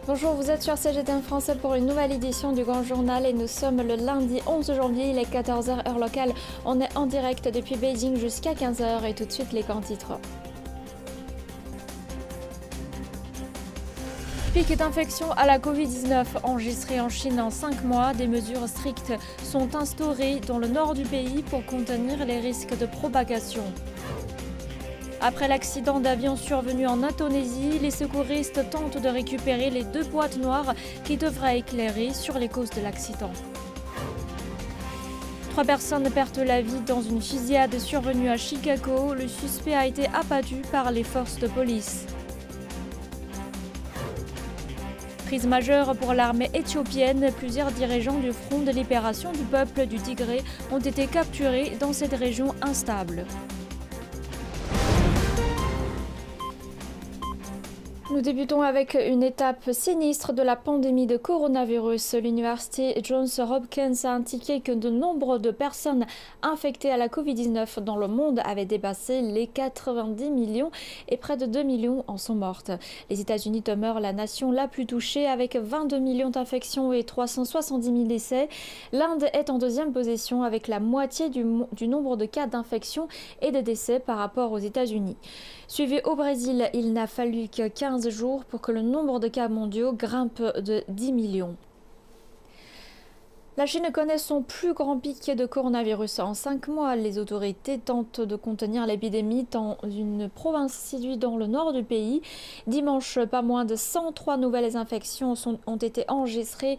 Bonjour, vous êtes sur CGTN Français pour une nouvelle édition du Grand Journal et nous sommes le lundi 11 janvier, il est 14h heure locale. On est en direct depuis Beijing jusqu'à 15h et tout de suite les grands titres. Pic d'infection à la Covid-19 enregistré en Chine en 5 mois. Des mesures strictes sont instaurées dans le nord du pays pour contenir les risques de propagation. Après l'accident d'avion survenu en Indonésie, les secouristes tentent de récupérer les 2 boîtes noires qui devraient éclairer sur les causes de l'accident. 3 personnes perdent la vie dans une fusillade survenue à Chicago. Le suspect a été abattu par les forces de police. Crise majeure pour l'armée éthiopienne. Plusieurs dirigeants du Front de libération du peuple du Tigré ont été capturés dans cette région instable. Nous débutons avec une étape sinistre de la pandémie de coronavirus. L'université Johns Hopkins a indiqué que le nombre de personnes infectées à la Covid-19 dans le monde avait dépassé les 90 millions et près de 2 millions en sont mortes. Les États-Unis demeurent la nation la plus touchée avec 22 millions d'infections et 370 000 décès. L'Inde est en deuxième position avec la moitié du nombre de cas d'infection et de décès par rapport aux États-Unis. Suivi au Brésil, il n'a fallu que 15 jours pour que le nombre de cas mondiaux grimpe de 10 millions. La Chine connaît son plus grand pic de coronavirus en 5 mois. Les autorités tentent de contenir l'épidémie dans une province située dans le nord du pays. Dimanche, pas moins de 103 nouvelles infections ont été enregistrées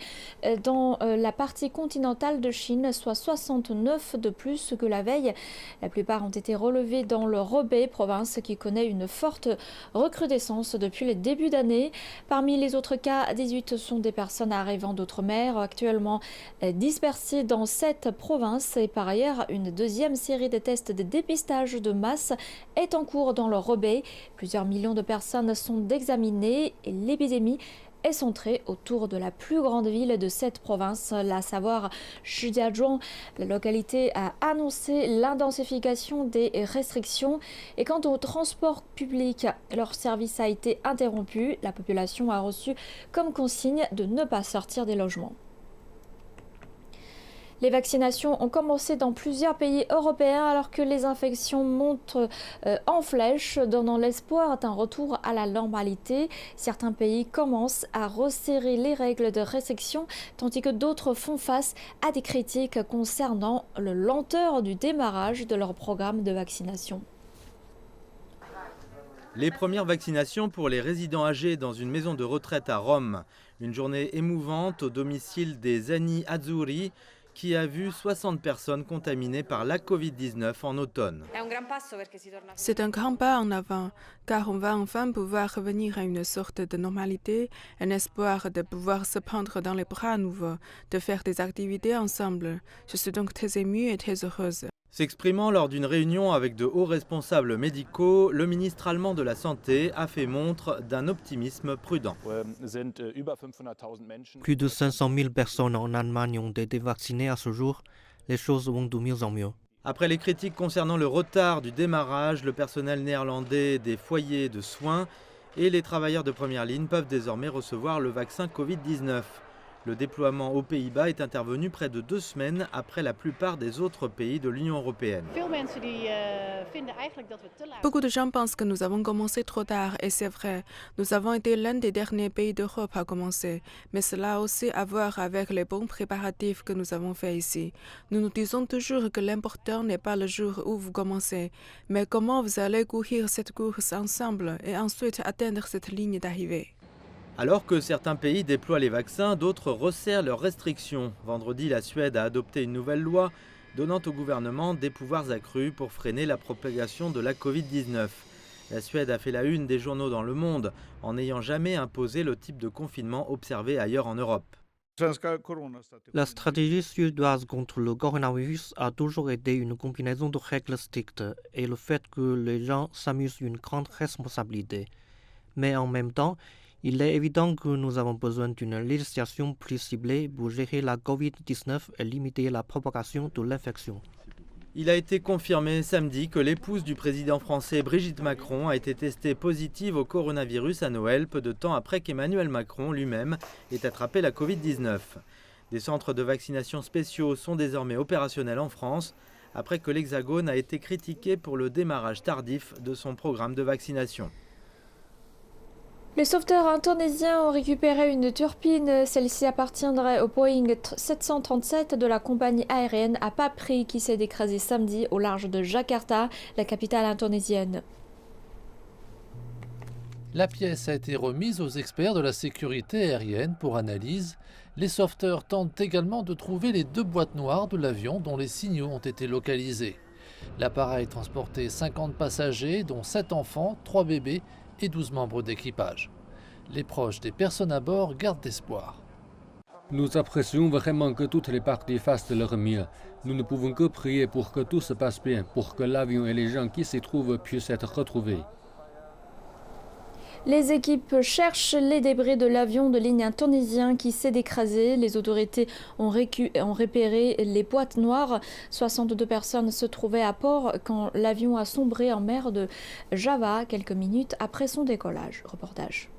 dans la partie continentale de Chine, soit 69 de plus que la veille. La plupart ont été relevées dans le Hebei, province qui connaît une forte recrudescence depuis le début d'année. Parmi les autres cas, 18 sont des personnes arrivant d'outre-mer, actuellement dispersés dans 7 provinces et par ailleurs une deuxième série de tests de dépistage de masse est en cours dans le Hebei. Plusieurs millions de personnes sont examinées et l'épidémie est centrée autour de la plus grande ville de cette province, à savoir Shijiazhuang. La localité a annoncé l'intensification des restrictions et quant au transport public, leur service a été interrompu. La population a reçu comme consigne de ne pas sortir des logements. Les vaccinations ont commencé dans plusieurs pays européens alors que les infections montent en flèche, donnant l'espoir d'un retour à la normalité. Certains pays commencent à resserrer les règles de restriction, tandis que d'autres font face à des critiques concernant la lenteur du démarrage de leur programme de vaccination. Les premières vaccinations pour les résidents âgés dans une maison de retraite à Rome. Une journée émouvante au domicile des Ani Azzurri, qui a vu 60 personnes contaminées par la Covid-19 en automne. C'est un grand pas en avant, car on va enfin pouvoir revenir à une sorte de normalité, un espoir de pouvoir se prendre dans les bras à nouveau, de faire des activités ensemble. Je suis donc très émue et très heureuse. S'exprimant lors d'une réunion avec de hauts responsables médicaux, le ministre allemand de la Santé a fait montre d'un optimisme prudent. Plus de 500 000 personnes en Allemagne ont été vaccinées à ce jour. Les choses vont de mieux en mieux. Après les critiques concernant le retard du démarrage, le personnel néerlandais des foyers de soins et les travailleurs de première ligne peuvent désormais recevoir le vaccin Covid-19. Le déploiement aux Pays-Bas est intervenu près de 2 semaines après la plupart des autres pays de l'Union européenne. Beaucoup de gens pensent que nous avons commencé trop tard, et c'est vrai. Nous avons été l'un des derniers pays d'Europe à commencer, mais cela a aussi à voir avec les bons préparatifs que nous avons faits ici. Nous nous disons toujours que l'important n'est pas le jour où vous commencez, mais comment vous allez courir cette course ensemble et ensuite atteindre cette ligne d'arrivée. Alors que certains pays déploient les vaccins, d'autres resserrent leurs restrictions. Vendredi, la Suède a adopté une nouvelle loi donnant au gouvernement des pouvoirs accrus pour freiner la propagation de la Covid-19. La Suède a fait la une des journaux dans le monde en n'ayant jamais imposé le type de confinement observé ailleurs en Europe. La stratégie suédoise contre le coronavirus a toujours été une combinaison de règles strictes et le fait que les gens s'amusent une grande responsabilité. Mais en même temps, il est évident que nous avons besoin d'une législation plus ciblée pour gérer la Covid-19 et limiter la propagation de l'infection. Il a été confirmé samedi que l'épouse du président français Brigitte Macron a été testée positive au coronavirus à Noël, peu de temps après qu'Emmanuel Macron lui-même ait attrapé la Covid-19. Des centres de vaccination spéciaux sont désormais opérationnels en France, après que l'Hexagone a été critiqué pour le démarrage tardif de son programme de vaccination. Les sauveteurs indonésiens ont récupéré une turbine. Celle-ci appartiendrait au Boeing 737 de la compagnie aérienne à Papri qui s'est écrasé samedi au large de Jakarta, la capitale indonésienne. La pièce a été remise aux experts de la sécurité aérienne pour analyse. Les sauveteurs tentent également de trouver les 2 boîtes noires de l'avion dont les signaux ont été localisés. L'appareil transportait 50 passagers, dont 7 enfants, 3 bébés et 12 membres d'équipage. Les proches des personnes à bord gardent espoir. Nous apprécions vraiment que toutes les parties fassent de leur mieux. Nous ne pouvons que prier pour que tout se passe bien, pour que l'avion et les gens qui s'y trouvent puissent être retrouvés. Les équipes cherchent les débris de l'avion de ligne indonésien qui s'est écrasé. Les autorités ont repéré les boîtes noires. 62 personnes se trouvaient à bord quand l'avion a sombré en mer de Java quelques minutes après son décollage. Reportage.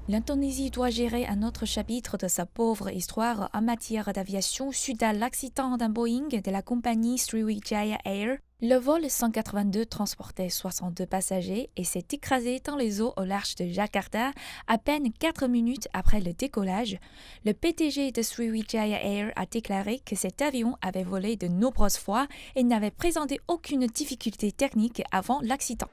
L'Indonésie doit gérer un autre chapitre de sa pauvre histoire en matière d'aviation suite à l'accident d'un Boeing de la compagnie Sriwijaya Air. Le vol 182 transportait 62 passagers et s'est écrasé dans les eaux au large de Jakarta à peine 4 minutes après le décollage. Le PDG de Sriwijaya Air a déclaré que cet avion avait volé de nombreuses fois et n'avait présenté aucune difficulté technique avant l'accident.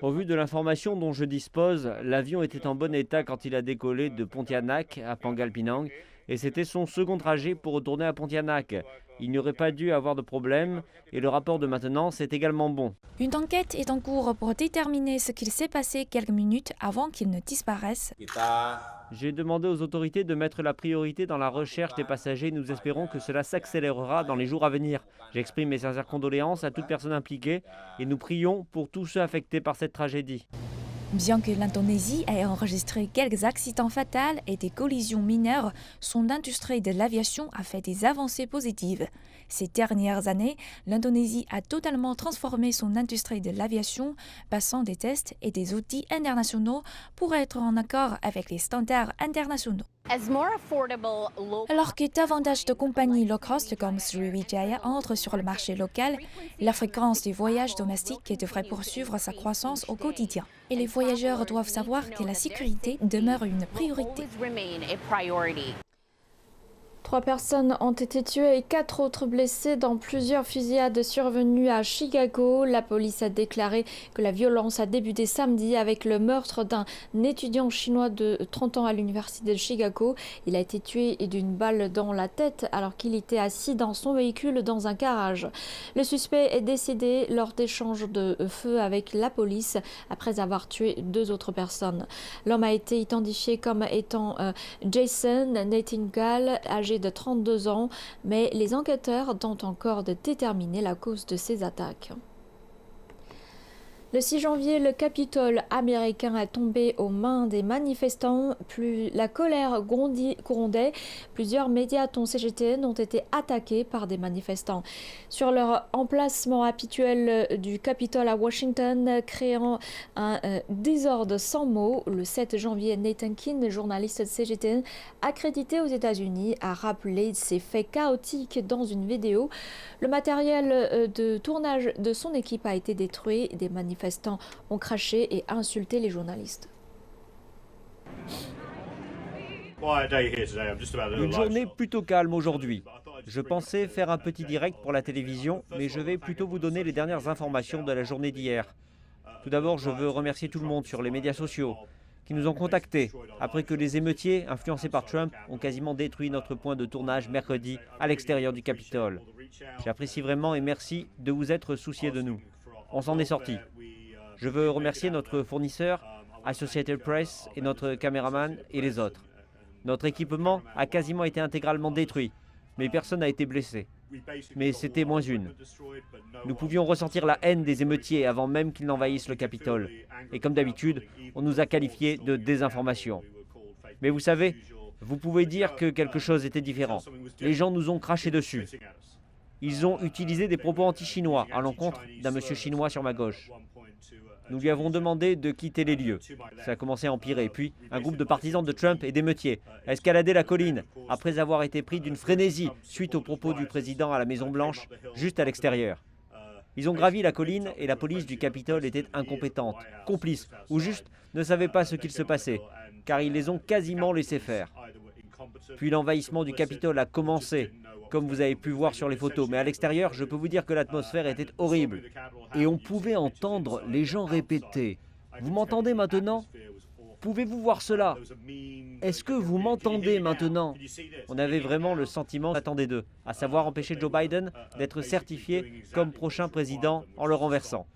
Au vu de l'information dont je dispose, l'avion était en bon état quand il a décollé de Pontianak à Pangkal Pinang et c'était son second trajet pour retourner à Pontianak. Il n'y aurait pas dû avoir de problème et le rapport de maintenance est également bon. Une enquête est en cours pour déterminer ce qu'il s'est passé quelques minutes avant qu'il ne disparaisse. J'ai demandé aux autorités de mettre la priorité dans la recherche des passagers. Nous espérons que cela s'accélérera dans les jours à venir. J'exprime mes sincères condoléances à toute personne impliquée et nous prions pour tous ceux affectés par cette tragédie. Bien que l'Indonésie ait enregistré quelques accidents fatals et des collisions mineures, son industrie de l'aviation a fait des avancées positives. Ces dernières années, l'Indonésie a totalement transformé son industrie de l'aviation, passant des tests et des outils internationaux pour être en accord avec les standards internationaux. Alors que davantage de compagnies low-cost comme Sriwijaya entrent sur le marché local, la fréquence des voyages domestiques devrait poursuivre sa croissance au quotidien. Et les voyageurs doivent savoir que la sécurité demeure une priorité. 3 personnes ont été tuées et 4 autres blessées dans plusieurs fusillades survenues à Chicago. La police a déclaré que la violence a débuté samedi avec le meurtre d'un étudiant chinois de 30 ans à l'université de Chicago. Il a été tué d'une balle dans la tête alors qu'il était assis dans son véhicule dans un garage. Le suspect est décédé lors d'échanges de feu avec la police après avoir tué 2 autres personnes. L'homme a été identifié comme étant Jason Nightingale, âgé de 32 ans, mais les enquêteurs tentent encore de déterminer la cause de ces attaques. Le 6 janvier, le Capitole américain est tombé aux mains des manifestants. La colère grondait. Plusieurs médias dont CGTN ont été attaqués par des manifestants. Sur leur emplacement habituel du Capitole à Washington, créant un désordre sans mots, le 7 janvier, Nathan Keane, journaliste de CGTN, accrédité aux États-Unis, a rappelé ces faits chaotiques dans une vidéo. Le matériel de tournage de son équipe a été détruit. Des manifestants ont craché et insulté les journalistes. Une journée plutôt calme aujourd'hui. Je pensais faire un petit direct pour la télévision, mais je vais plutôt vous donner les dernières informations de la journée d'hier. Tout d'abord, je veux remercier tout le monde sur les médias sociaux qui nous ont contactés après que les émeutiers, influencés par Trump, ont quasiment détruit notre point de tournage mercredi à l'extérieur du Capitole. J'apprécie vraiment et merci de vous être souciés de nous. On s'en est sorti. Je veux remercier notre fournisseur, Associated Press, et notre caméraman et les autres. Notre équipement a quasiment été intégralement détruit, mais personne n'a été blessé. Mais c'était moins une. Nous pouvions ressentir la haine des émeutiers avant même qu'ils n'envahissent le Capitole. Et comme d'habitude, on nous a qualifiés de désinformation. Mais vous savez, Vous pouvez dire que quelque chose était différent. Les gens nous ont craché dessus. Ils ont utilisé des propos anti-chinois à l'encontre d'un monsieur chinois sur ma gauche. Nous lui avons demandé de quitter les lieux. Ça a commencé à empirer. Puis, un groupe de partisans de Trump et d'émeutiers a escaladé la colline après avoir été pris d'une frénésie suite aux propos du président à la Maison-Blanche, juste à l'extérieur. Ils ont gravi la colline et la police du Capitole était incompétente, complice ou juste ne savait pas ce qu'il se passait, car ils les ont quasiment laissés faire. Puis l'envahissement du Capitole a commencé, comme vous avez pu voir sur les photos. Mais à l'extérieur, je peux vous dire que l'atmosphère était horrible. Et on pouvait entendre les gens répéter. Vous m'entendez maintenant? Pouvez-vous voir cela? Est-ce que vous m'entendez maintenant? On avait vraiment le sentiment qu'on attendait d'eux, à savoir empêcher Joe Biden d'être certifié comme prochain président en le renversant.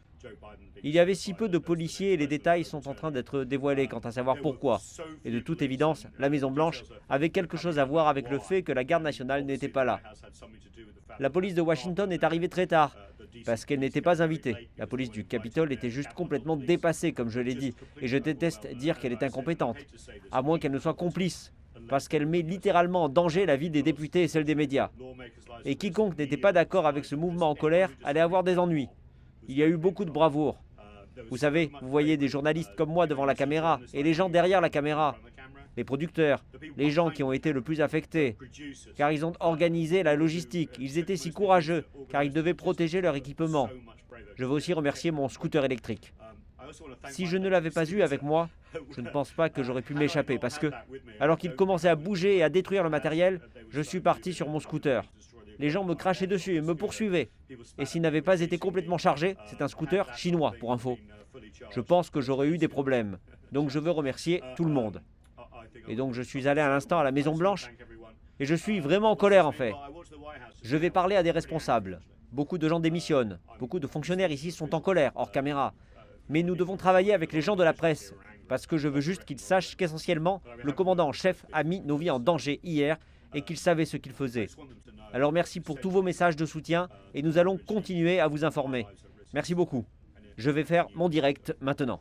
Il y avait si peu de policiers et les détails sont en train d'être dévoilés quant à savoir pourquoi. Et de toute évidence, la Maison-Blanche avait quelque chose à voir avec le fait que la garde nationale n'était pas là. La police de Washington est arrivée très tard, parce qu'elle n'était pas invitée. La police du Capitole était juste complètement dépassée, comme je l'ai dit, et je déteste dire qu'elle est incompétente, à moins qu'elle ne soit complice, parce qu'elle met littéralement en danger la vie des députés et celle des médias. Et quiconque n'était pas d'accord avec ce mouvement en colère allait avoir des ennuis. Il y a eu beaucoup de bravoure. Vous savez, vous voyez des journalistes comme moi devant la caméra et les gens derrière la caméra, les producteurs, les gens qui ont été le plus affectés, car ils ont organisé la logistique. Ils étaient si courageux, car ils devaient protéger leur équipement. Je veux aussi remercier mon scooter électrique. Si je ne l'avais pas eu avec moi, je ne pense pas que j'aurais pu m'échapper, parce que, alors qu'ils commençaient à bouger et à détruire le matériel, je suis parti sur mon scooter. Les gens me crachaient dessus et me poursuivaient. Et s'il n'avait pas été complètement chargé, c'est un scooter chinois, pour info. Je pense que j'aurais eu des problèmes. Donc je veux remercier tout le monde. Et donc je suis allé à l'instant à la Maison-Blanche et je suis vraiment en colère en fait. Je vais parler à des responsables. Beaucoup de gens démissionnent. Beaucoup de fonctionnaires ici sont en colère, hors caméra. Mais nous devons travailler avec les gens de la presse. Parce que je veux juste qu'ils sachent qu'essentiellement, le commandant en chef a mis nos vies en danger hier et qu'il savait ce qu'il faisait. Alors merci pour tous vos messages de soutien et nous allons continuer à vous informer. Merci beaucoup. Je vais faire mon direct maintenant.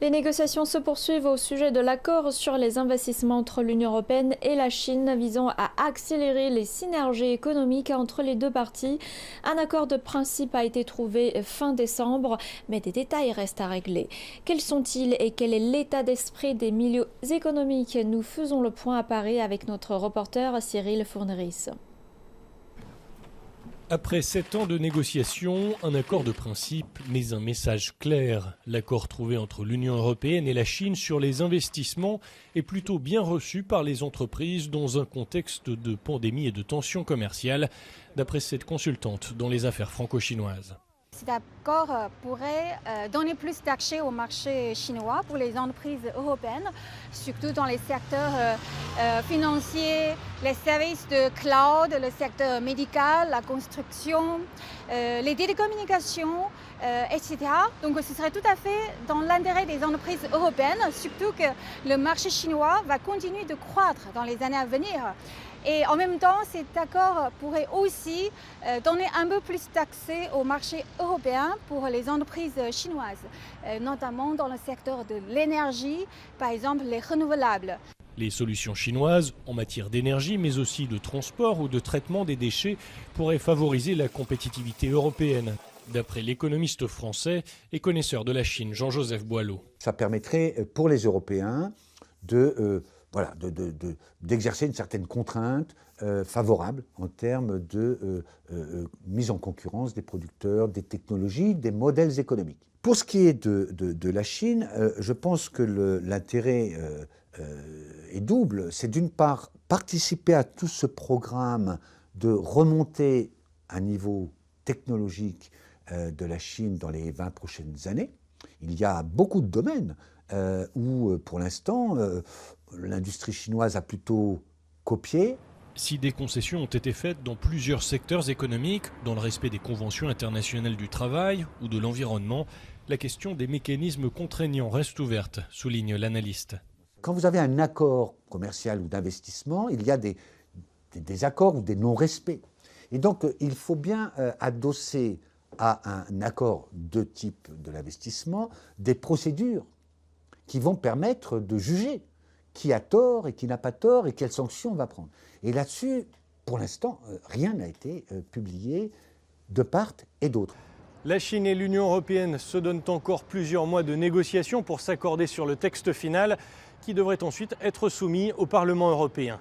Les négociations se poursuivent au sujet de l'accord sur les investissements entre l'Union européenne et la Chine visant à accélérer les synergies économiques entre les deux parties. Un accord de principe a été trouvé fin décembre, mais des détails restent à régler. Quels sont-ils et quel est l'état d'esprit des milieux économiques? Nous faisons le point à Paris avec notre reporter Cyril Fourneris. Après 7 ans de négociations, un accord de principe, mais un message clair. L'accord trouvé entre l'Union européenne et la Chine sur les investissements est plutôt bien reçu par les entreprises dans un contexte de pandémie et de tensions commerciales, d'après cette consultante dans les affaires franco-chinoises. Cet accord pourrait donner plus d'accès au marché chinois pour les entreprises européennes, surtout dans les secteurs financiers, les services de cloud, le secteur médical, la construction, les télécommunications, etc. Donc ce serait tout à fait dans l'intérêt des entreprises européennes, surtout que le marché chinois va continuer de croître dans les années à venir. Et en même temps, cet accord pourrait aussi donner un peu plus d'accès au marché européen pour les entreprises chinoises, notamment dans le secteur de l'énergie, par exemple les renouvelables. Les solutions chinoises en matière d'énergie, mais aussi de transport ou de traitement des déchets, pourraient favoriser la compétitivité européenne, d'après l'économiste français et connaisseur de la Chine, Jean-Joseph Boileau. Ça permettrait pour les Européens d'exercer une certaine contrainte favorable en termes de mise en concurrence des producteurs, des technologies, des modèles économiques. Pour ce qui est de la Chine, je pense que l'intérêt est double. C'est d'une part participer à tout ce programme de remonter un niveau technologique de la Chine dans les 20 prochaines années. Il y a beaucoup de domaines où, pour l'instant, l'industrie chinoise a plutôt copié. Si des concessions ont été faites dans plusieurs secteurs économiques, dans le respect des conventions internationales du travail ou de l'environnement, la question des mécanismes contraignants reste ouverte, souligne l'analyste. Quand vous avez un accord commercial ou d'investissement, il y a des accords ou des non-respects. Et donc, il faut bien adosser à un accord de type de l'investissement des procédures qui vont permettre de juger qui a tort et qui n'a pas tort et quelles sanctions on va prendre. Et là-dessus, pour l'instant, rien n'a été publié de part et d'autre. La Chine et l'Union européenne se donnent encore plusieurs mois de négociations pour s'accorder sur le texte final qui devrait ensuite être soumis au Parlement européen.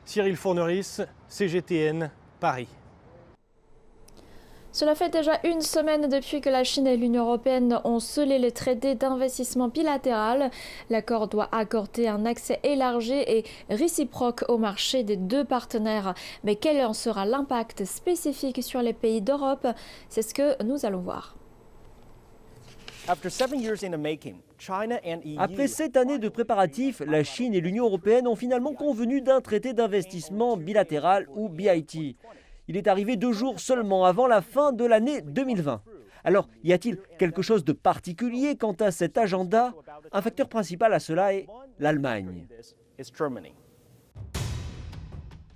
Cyril Fourneris, CGTN, Paris. Cela fait déjà une semaine depuis que la Chine et l'Union européenne ont scellé le traité d'investissement bilatéral. L'accord doit accorder un accès élargi et réciproque au marché des deux partenaires. Mais quel en sera l'impact spécifique sur les pays d'Europe? C'est ce que nous allons voir. Après 7 années de préparatifs, la Chine et l'Union européenne ont finalement convenu d'un traité d'investissement bilatéral ou BIT. Il est arrivé 2 jours seulement avant la fin de l'année 2020. Alors, y a-t-il quelque chose de particulier quant à cet agenda? Un facteur principal à cela est l'Allemagne.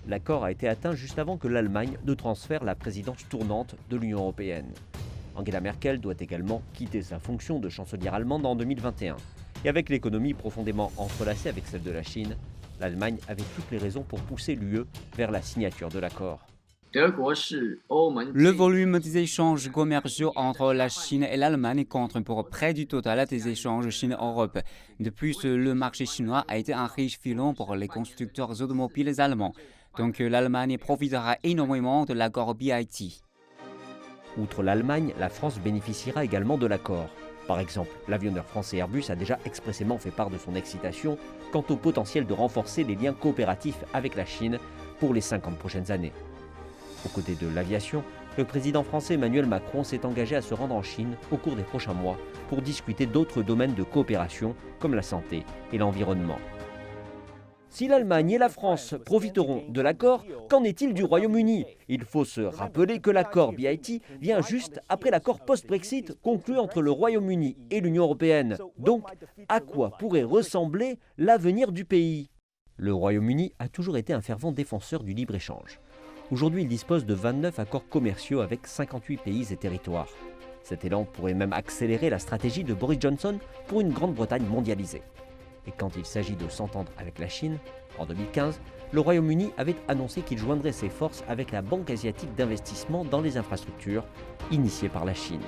L'accord a été atteint juste avant que l'Allemagne ne transfère la présidence tournante de l'Union européenne. Angela Merkel doit également quitter sa fonction de chancelière allemande en 2021. Et avec l'économie profondément entrelacée avec celle de la Chine, l'Allemagne avait toutes les raisons pour pousser l'UE vers la signature de l'accord. Le volume des échanges commerciaux entre la Chine et l'Allemagne compte pour près du total des échanges Chine-Europe. De plus, le marché chinois a été un riche filon pour les constructeurs automobiles allemands. Donc l'Allemagne profitera énormément de l'accord BIT. Outre l'Allemagne, la France bénéficiera également de l'accord. Par exemple, l'avionneur français Airbus a déjà expressément fait part de son excitation quant au potentiel de renforcer les liens coopératifs avec la Chine pour les 50 prochaines années. Aux côtés de l'aviation, le président français Emmanuel Macron s'est engagé à se rendre en Chine au cours des prochains mois pour discuter d'autres domaines de coopération comme la santé et l'environnement. Si l'Allemagne et la France profiteront de l'accord, qu'en est-il du Royaume-Uni? Il faut se rappeler que l'accord BIT vient juste après l'accord post-Brexit conclu entre le Royaume-Uni et l'Union européenne. Donc, à quoi pourrait ressembler l'avenir du pays? Le Royaume-Uni a toujours été un fervent défenseur du libre-échange. Aujourd'hui, il dispose de 29 accords commerciaux avec 58 pays et territoires. Cet élan pourrait même accélérer la stratégie de Boris Johnson pour une Grande-Bretagne mondialisée. Et quand il s'agit de s'entendre avec la Chine, en 2015, le Royaume-Uni avait annoncé qu'il joindrait ses forces avec la Banque asiatique d'investissement dans les infrastructures, initiée par la Chine.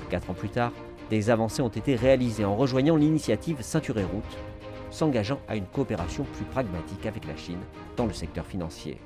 4 ans plus tard, des avancées ont été réalisées en rejoignant l'initiative Ceinture et Route, s'engageant à une coopération plus pragmatique avec la Chine dans le secteur financier.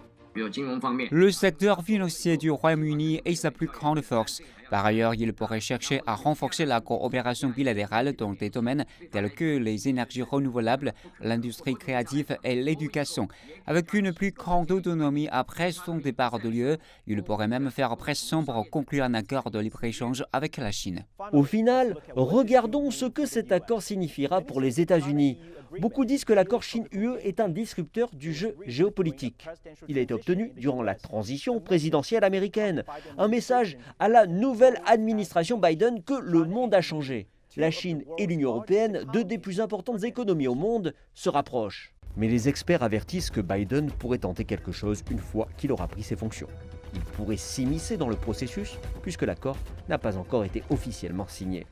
Le secteur financier du Royaume-Uni est sa plus grande force. Par ailleurs, il pourrait chercher à renforcer la coopération bilatérale dans des domaines tels que les énergies renouvelables, l'industrie créative et l'éducation. Avec une plus grande autonomie après son départ de l'UE, il pourrait même faire pression pour conclure un accord de libre-échange avec la Chine. Au final, regardons ce que cet accord signifiera pour les États-Unis. Beaucoup disent que l'accord Chine-UE est un disrupteur du jeu géopolitique. Il a été obtenu durant la transition présidentielle américaine. Un message à la nouvelle administration Biden que le monde a changé. La Chine et l'Union européenne, deux des plus importantes économies au monde, se rapprochent. Mais les experts avertissent que Biden pourrait tenter quelque chose une fois qu'il aura pris ses fonctions. Il pourrait s'immiscer dans le processus puisque l'accord n'a pas encore été officiellement signé.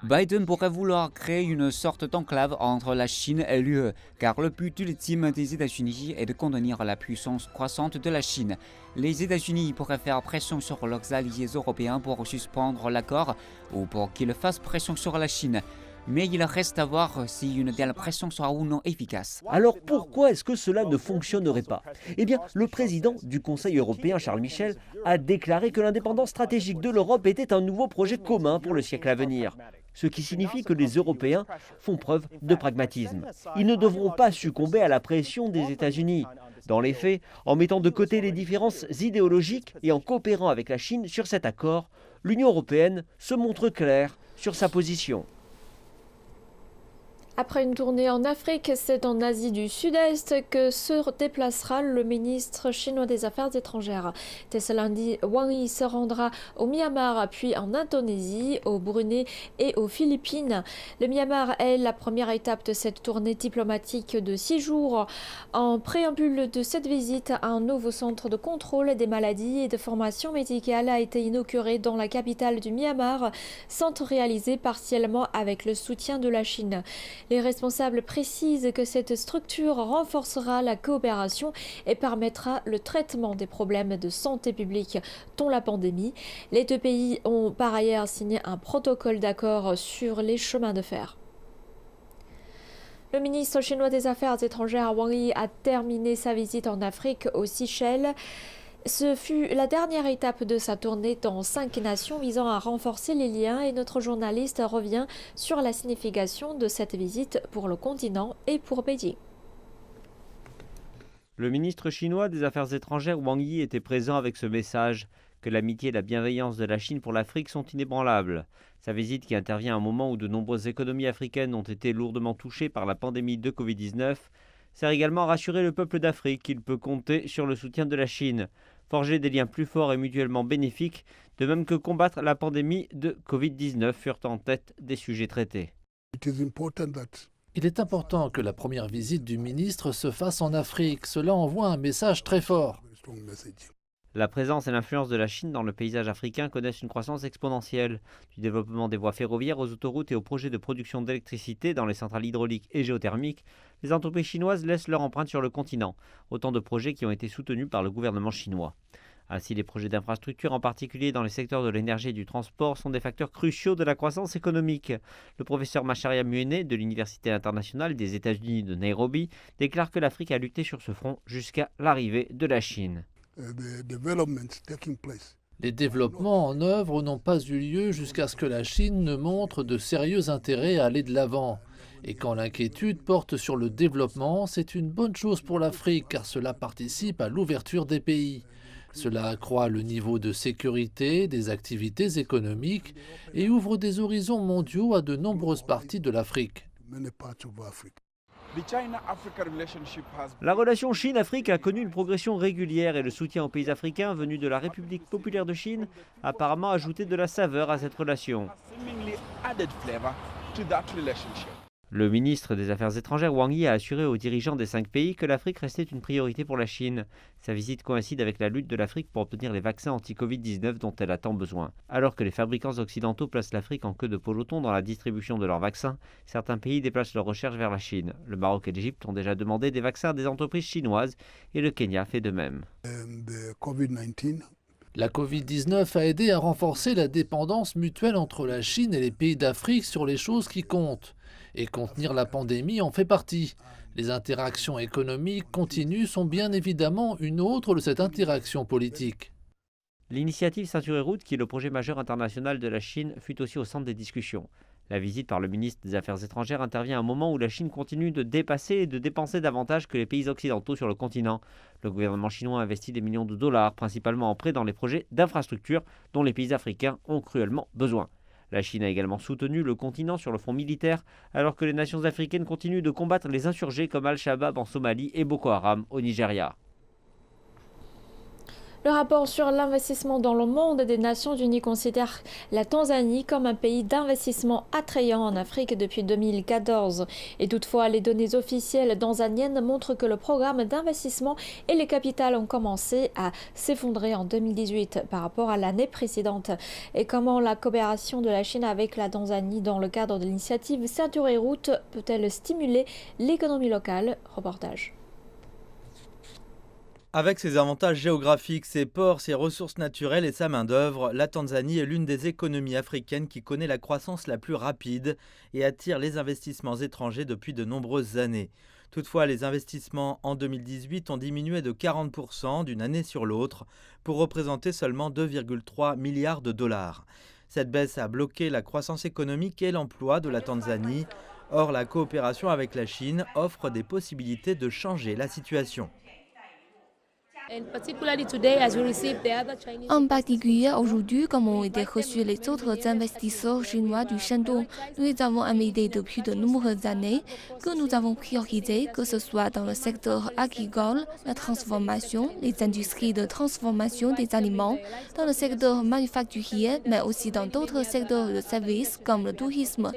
Biden pourrait vouloir créer une sorte d'enclave entre la Chine et l'UE, car le but ultime des États-Unis est de contenir la puissance croissante de la Chine. Les États-Unis pourraient faire pression sur leurs alliés européens pour suspendre l'accord ou pour qu'ils fassent pression sur la Chine. Mais il reste à voir si une telle pression sera ou non efficace. Alors pourquoi est-ce que cela ne fonctionnerait pas? Eh bien, le président du Conseil européen, Charles Michel, a déclaré que l'indépendance stratégique de l'Europe était un nouveau projet commun pour le siècle à venir. Ce qui signifie que les Européens font preuve de pragmatisme. Ils ne devront pas succomber à la pression des États-Unis. Dans les faits, en mettant de côté les différences idéologiques et en coopérant avec la Chine sur cet accord, l'Union européenne se montre claire sur sa position. Après une tournée en Afrique, c'est en Asie du Sud-Est que se déplacera le ministre chinois des Affaires étrangères. Dès ce lundi, Wang Yi se rendra au Myanmar, puis en Indonésie, au Brunei et aux Philippines. Le Myanmar est la première étape de cette tournée diplomatique de 6 jours. En préambule de cette visite, un nouveau centre de contrôle des maladies et de formation médicale a été inauguré dans la capitale du Myanmar, centre réalisé partiellement avec le soutien de la Chine. Les responsables précisent que cette structure renforcera la coopération et permettra le traitement des problèmes de santé publique, dont la pandémie. Les deux pays ont par ailleurs signé un protocole d'accord sur les chemins de fer. Le ministre chinois des Affaires étrangères Wang Yi a terminé sa visite en Afrique aux Seychelles. Ce fut la dernière étape de sa tournée dans 5 nations visant à renforcer les liens et notre journaliste revient sur la signification de cette visite pour le continent et pour Beijing. Le ministre chinois des Affaires étrangères Wang Yi était présent avec ce message que l'amitié et la bienveillance de la Chine pour l'Afrique sont inébranlables. Sa visite, qui intervient à un moment où de nombreuses économies africaines ont été lourdement touchées par la pandémie de Covid-19, sert également à rassurer le peuple d'Afrique qu'il peut compter sur le soutien de la Chine, forger des liens plus forts et mutuellement bénéfiques, de même que combattre la pandémie de Covid-19 furent en tête des sujets traités. Il est important que la première visite du ministre se fasse en Afrique. Cela envoie un message très fort. La présence et l'influence de la Chine dans le paysage africain connaissent une croissance exponentielle. Du développement des voies ferroviaires aux autoroutes et aux projets de production d'électricité dans les centrales hydrauliques et géothermiques, les entreprises chinoises laissent leur empreinte sur le continent. Autant de projets qui ont été soutenus par le gouvernement chinois. Ainsi, les projets d'infrastructure, en particulier dans les secteurs de l'énergie et du transport, sont des facteurs cruciaux de la croissance économique. Le professeur Macharia Muene de l'Université internationale des États-Unis de Nairobi déclare que l'Afrique a lutté sur ce front jusqu'à l'arrivée de la Chine. Les développements en œuvre n'ont pas eu lieu jusqu'à ce que la Chine ne montre de sérieux intérêt à aller de l'avant. Et quand l'inquiétude porte sur le développement, c'est une bonne chose pour l'Afrique car cela participe à l'ouverture des pays. Cela accroît le niveau de sécurité des activités économiques et ouvre des horizons mondiaux à de nombreuses parties de l'Afrique. La relation Chine-Afrique a connu une progression régulière et le soutien aux pays africains venus de la République populaire de Chine a apparemment ajouté de la saveur à cette relation. Le ministre des Affaires étrangères Wang Yi a assuré aux dirigeants des 5 pays que l'Afrique restait une priorité pour la Chine. Sa visite coïncide avec la lutte de l'Afrique pour obtenir les vaccins anti-Covid-19 dont elle a tant besoin. Alors que les fabricants occidentaux placent l'Afrique en queue de peloton dans la distribution de leurs vaccins, certains pays déplacent leurs recherches vers la Chine. Le Maroc et l'Égypte ont déjà demandé des vaccins à des entreprises chinoises et le Kenya fait de même. La Covid-19 a aidé à renforcer la dépendance mutuelle entre la Chine et les pays d'Afrique sur les choses qui comptent. Et contenir la pandémie en fait partie. Les interactions économiques continues sont bien évidemment une autre de cette interaction politique. L'initiative Ceinture et Route, qui est le projet majeur international de la Chine, fut aussi au centre des discussions. La visite par le ministre des Affaires étrangères intervient à un moment où la Chine continue de dépasser et de dépenser davantage que les pays occidentaux sur le continent. Le gouvernement chinois investit des millions de dollars, principalement en prêts dans les projets d'infrastructures dont les pays africains ont cruellement besoin. La Chine a également soutenu le continent sur le front militaire, alors que les nations africaines continuent de combattre les insurgés comme Al-Shabaab en Somalie et Boko Haram au Nigeria. Le rapport sur l'investissement dans le monde des Nations Unies considère la Tanzanie comme un pays d'investissement attrayant en Afrique depuis 2014. Et toutefois, les données officielles tanzaniennes montrent que le programme d'investissement et les capitales ont commencé à s'effondrer en 2018 par rapport à l'année précédente. Et comment la coopération de la Chine avec la Tanzanie dans le cadre de l'initiative Ceinture et Route peut-elle stimuler l'économie locale? Reportage. Avec ses avantages géographiques, ses ports, ses ressources naturelles et sa main-d'œuvre, la Tanzanie est l'une des économies africaines qui connaît la croissance la plus rapide et attire les investissements étrangers depuis de nombreuses années. Toutefois, les investissements en 2018 ont diminué de 40% d'une année sur l'autre pour représenter seulement 2,3 milliards de dollars. Cette baisse a bloqué la croissance économique et l'emploi de la Tanzanie. Or, la coopération avec la Chine offre des possibilités de changer la situation. En particulier aujourd'hui, comme ont été reçus les autres investisseurs chinois du Shandong, nous avons une idée depuis de nombreuses années que nous avons priorisé, que ce soit dans le secteur agricole, la transformation, les industries de transformation des aliments, dans le secteur manufacturier, mais aussi dans d'autres secteurs de services comme le tourisme.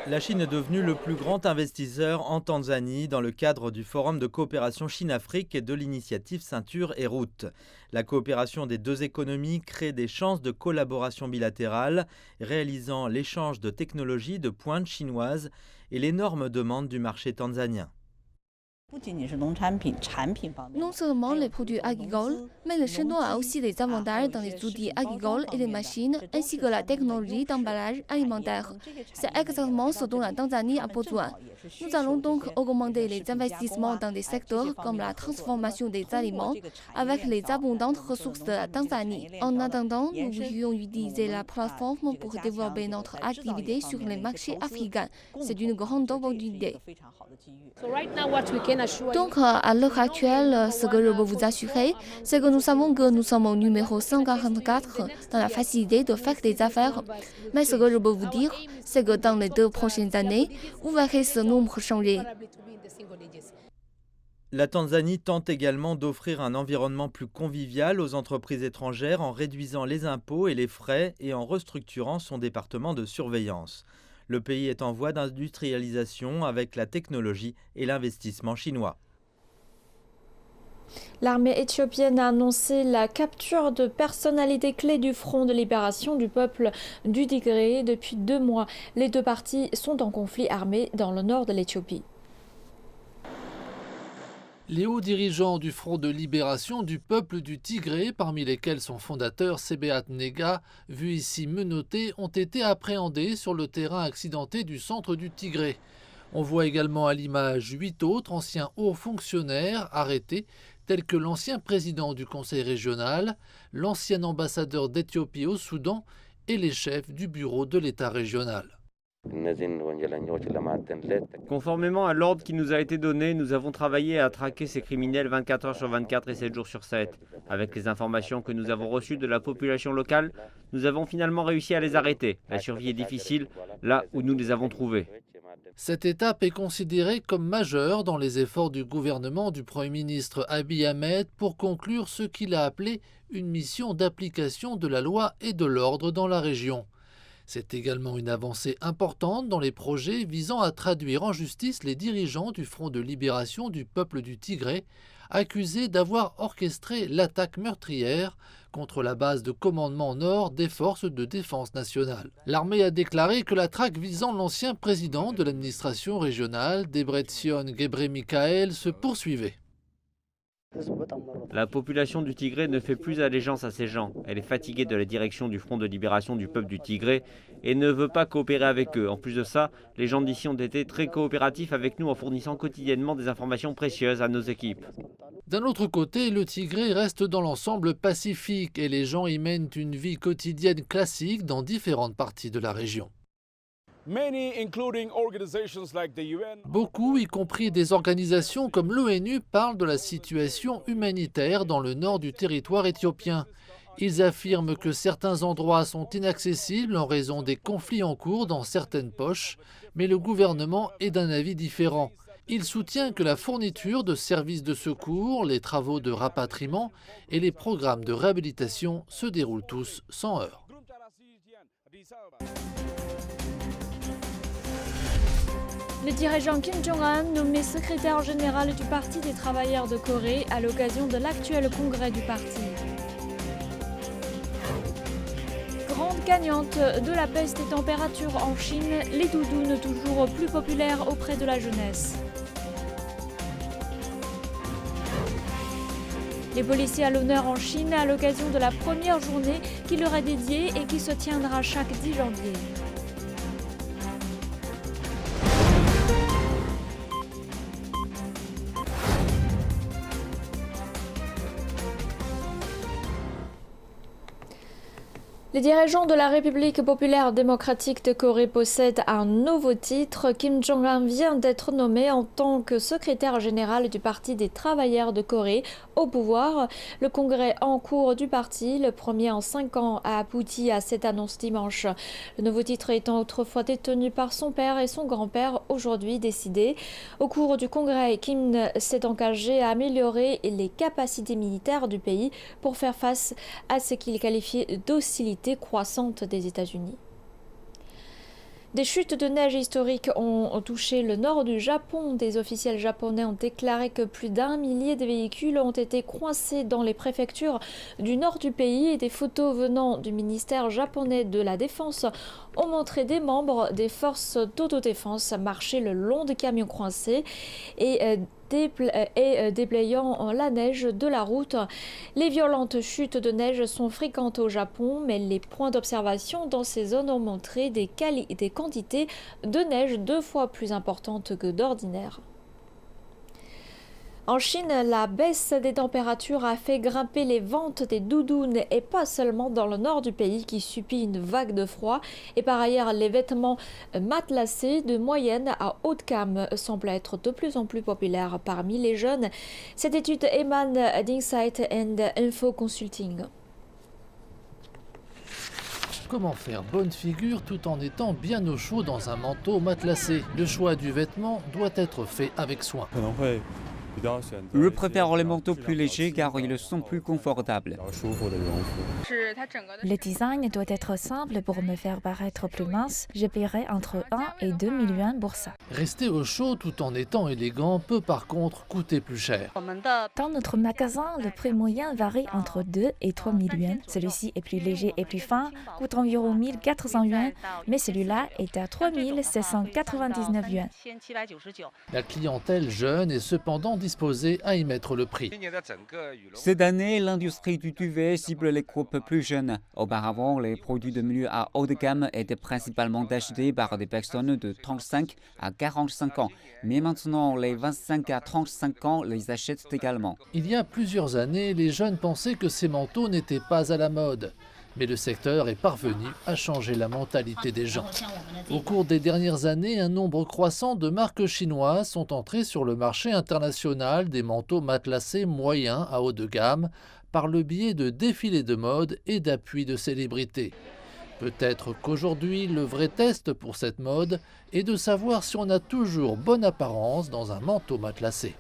La Chine est devenue le plus grand investisseur en Tanzanie dans le cadre du Forum de coopération Chine-Afrique et de l'initiative Ceinture et Route. La coopération des deux économies crée des chances de collaboration bilatérale, réalisant l'échange de technologies de pointe chinoises et l'énorme demande du marché tanzanien. Non seulement les produits agricoles, mais le Shandong a aussi des avantages dans les outils agricoles et les machines, ainsi que la technologie d'emballage alimentaire. C'est exactement ce dont la Tanzanie a besoin. Nous allons donc augmenter les investissements dans des secteurs comme la transformation des aliments, avec les abondantes ressources de la Tanzanie. En attendant, nous voudrions utiliser la plateforme pour développer notre activité sur les marchés africains. C'est une grande opportunité. Donc, à l'heure actuelle, ce que je peux vous assurer, c'est que nous savons que nous sommes au numéro 144 dans la facilité de faire des affaires. Mais ce que je peux vous dire, c'est que dans les 2 prochaines années, vous verrez ce nombre changer. La Tanzanie tente également d'offrir un environnement plus convivial aux entreprises étrangères en réduisant les impôts et les frais et en restructurant son département de surveillance. Le pays est en voie d'industrialisation avec la technologie et l'investissement chinois. L'armée éthiopienne a annoncé la capture de personnalités clés du Front de libération du peuple du Tigré depuis 2 mois. Les 2 parties sont en conflit armé dans le nord de l'Éthiopie. Les hauts dirigeants du Front de libération du peuple du Tigré, parmi lesquels son fondateur Sebhat Nega, vu ici menotté, ont été appréhendés sur le terrain accidenté du centre du Tigré. On voit également à l'image 8 autres anciens hauts fonctionnaires arrêtés, tels que l'ancien président du conseil régional, l'ancien ambassadeur d'Éthiopie au Soudan et les chefs du bureau de l'État régional. Conformément à l'ordre qui nous a été donné, nous avons travaillé à traquer ces criminels 24 heures sur 24 et 7 jours sur 7. Avec les informations que nous avons reçues de la population locale, nous avons finalement réussi à les arrêter. La survie est difficile là où nous les avons trouvés. Cette étape est considérée comme majeure dans les efforts du gouvernement du Premier ministre Abiy Ahmed pour conclure ce qu'il a appelé une mission d'application de la loi et de l'ordre dans la région. C'est également une avancée importante dans les projets visant à traduire en justice les dirigeants du Front de libération du peuple du Tigré, accusés d'avoir orchestré l'attaque meurtrière contre la base de commandement nord des forces de défense nationale. L'armée a déclaré que la traque visant l'ancien président de l'administration régionale, Debretsion Gebremichael, se poursuivait. La population du Tigré ne fait plus allégeance à ces gens. Elle est fatiguée de la direction du Front de libération du peuple du Tigré et ne veut pas coopérer avec eux. En plus de ça, les gens d'ici ont été très coopératifs avec nous en fournissant quotidiennement des informations précieuses à nos équipes. D'un autre côté, le Tigré reste dans l'ensemble pacifique et les gens y mènent une vie quotidienne classique dans différentes parties de la région. Beaucoup, y compris des organisations comme l'ONU, parlent de la situation humanitaire dans le nord du territoire éthiopien. Ils affirment que certains endroits sont inaccessibles en raison des conflits en cours dans certaines poches, mais le gouvernement est d'un avis différent. Il soutient que la fourniture de services de secours, les travaux de rapatriement et les programmes de réhabilitation se déroulent tous sans heurts. Le dirigeant Kim Jong-un, nommé secrétaire général du Parti des travailleurs de Corée à l'occasion de l'actuel congrès du parti. Grande gagnante de la baisse des températures en Chine, les doudounes toujours plus populaires auprès de la jeunesse. Les policiers à l'honneur en Chine à l'occasion de la première journée qui leur est dédiée et qui se tiendra chaque 10 janvier. Les dirigeants de la République populaire démocratique de Corée possèdent un nouveau titre. Kim Jong-un vient d'être nommé en tant que secrétaire général du Parti des travailleurs de Corée au pouvoir. Le congrès en cours du parti, le premier en 5 ans, a abouti à cette annonce dimanche. Le nouveau titre étant autrefois détenu par son père et son grand-père, aujourd'hui décidé. Au cours du congrès, Kim s'est engagé à améliorer les capacités militaires du pays pour faire face à ce qu'il qualifiait d'hostilité croissante des États-Unis. Des chutes de neige historiques ont touché le nord du Japon. Des officiels japonais ont déclaré que plus d'1 millier de véhicules ont été coincés dans les préfectures du nord du pays. Et des photos venant du ministère japonais de la Défense ont montré des membres des forces d'autodéfense marcher le long de camions coincés et déblayant la neige de la route. Les violentes chutes de neige sont fréquentes au Japon, mais les points d'observation dans ces zones ont montré des quantités de neige 2 fois plus importantes que d'ordinaire. En Chine, la baisse des températures a fait grimper les ventes des doudounes et pas seulement dans le nord du pays qui subit une vague de froid. Et par ailleurs, les vêtements matelassés de moyenne à haut de gamme semblent être de plus en plus populaires parmi les jeunes. Cette étude émane d'Insight and Info Consulting. Comment faire bonne figure tout en étant bien au chaud dans un manteau matelassé? Le choix du vêtement doit être fait avec soin. Je préfère les manteaux plus légers car ils sont plus confortables. Le design doit être simple pour me faire paraître plus mince. Je paierai entre 1 et 2 000 yuan pour ça. Rester au chaud tout en étant élégant peut par contre coûter plus cher. Dans notre magasin, le prix moyen varie entre 2 et 3 000 yuan. Celui-ci est plus léger et plus fin, coûte environ 1 400 yuan, mais celui-là est à 3 799 yuan. La clientèle jeune est cependant disposée à y mettre le prix. Cette année, l'industrie du duvet cible les groupes plus jeunes. Auparavant, les produits de milieu à haut de gamme étaient principalement achetés par des personnes de 35 à 45 ans. Mais maintenant, les 25 à 35 ans les achètent également. Il y a plusieurs années, les jeunes pensaient que ces manteaux n'étaient pas à la mode. Mais le secteur est parvenu à changer la mentalité des gens. Au cours des dernières années, un nombre croissant de marques chinoises sont entrées sur le marché international des manteaux matelassés moyens à haut de gamme par le biais de défilés de mode et d'appuis de célébrités. Peut-être qu'aujourd'hui, le vrai test pour cette mode est de savoir si on a toujours bonne apparence dans un manteau matelassé.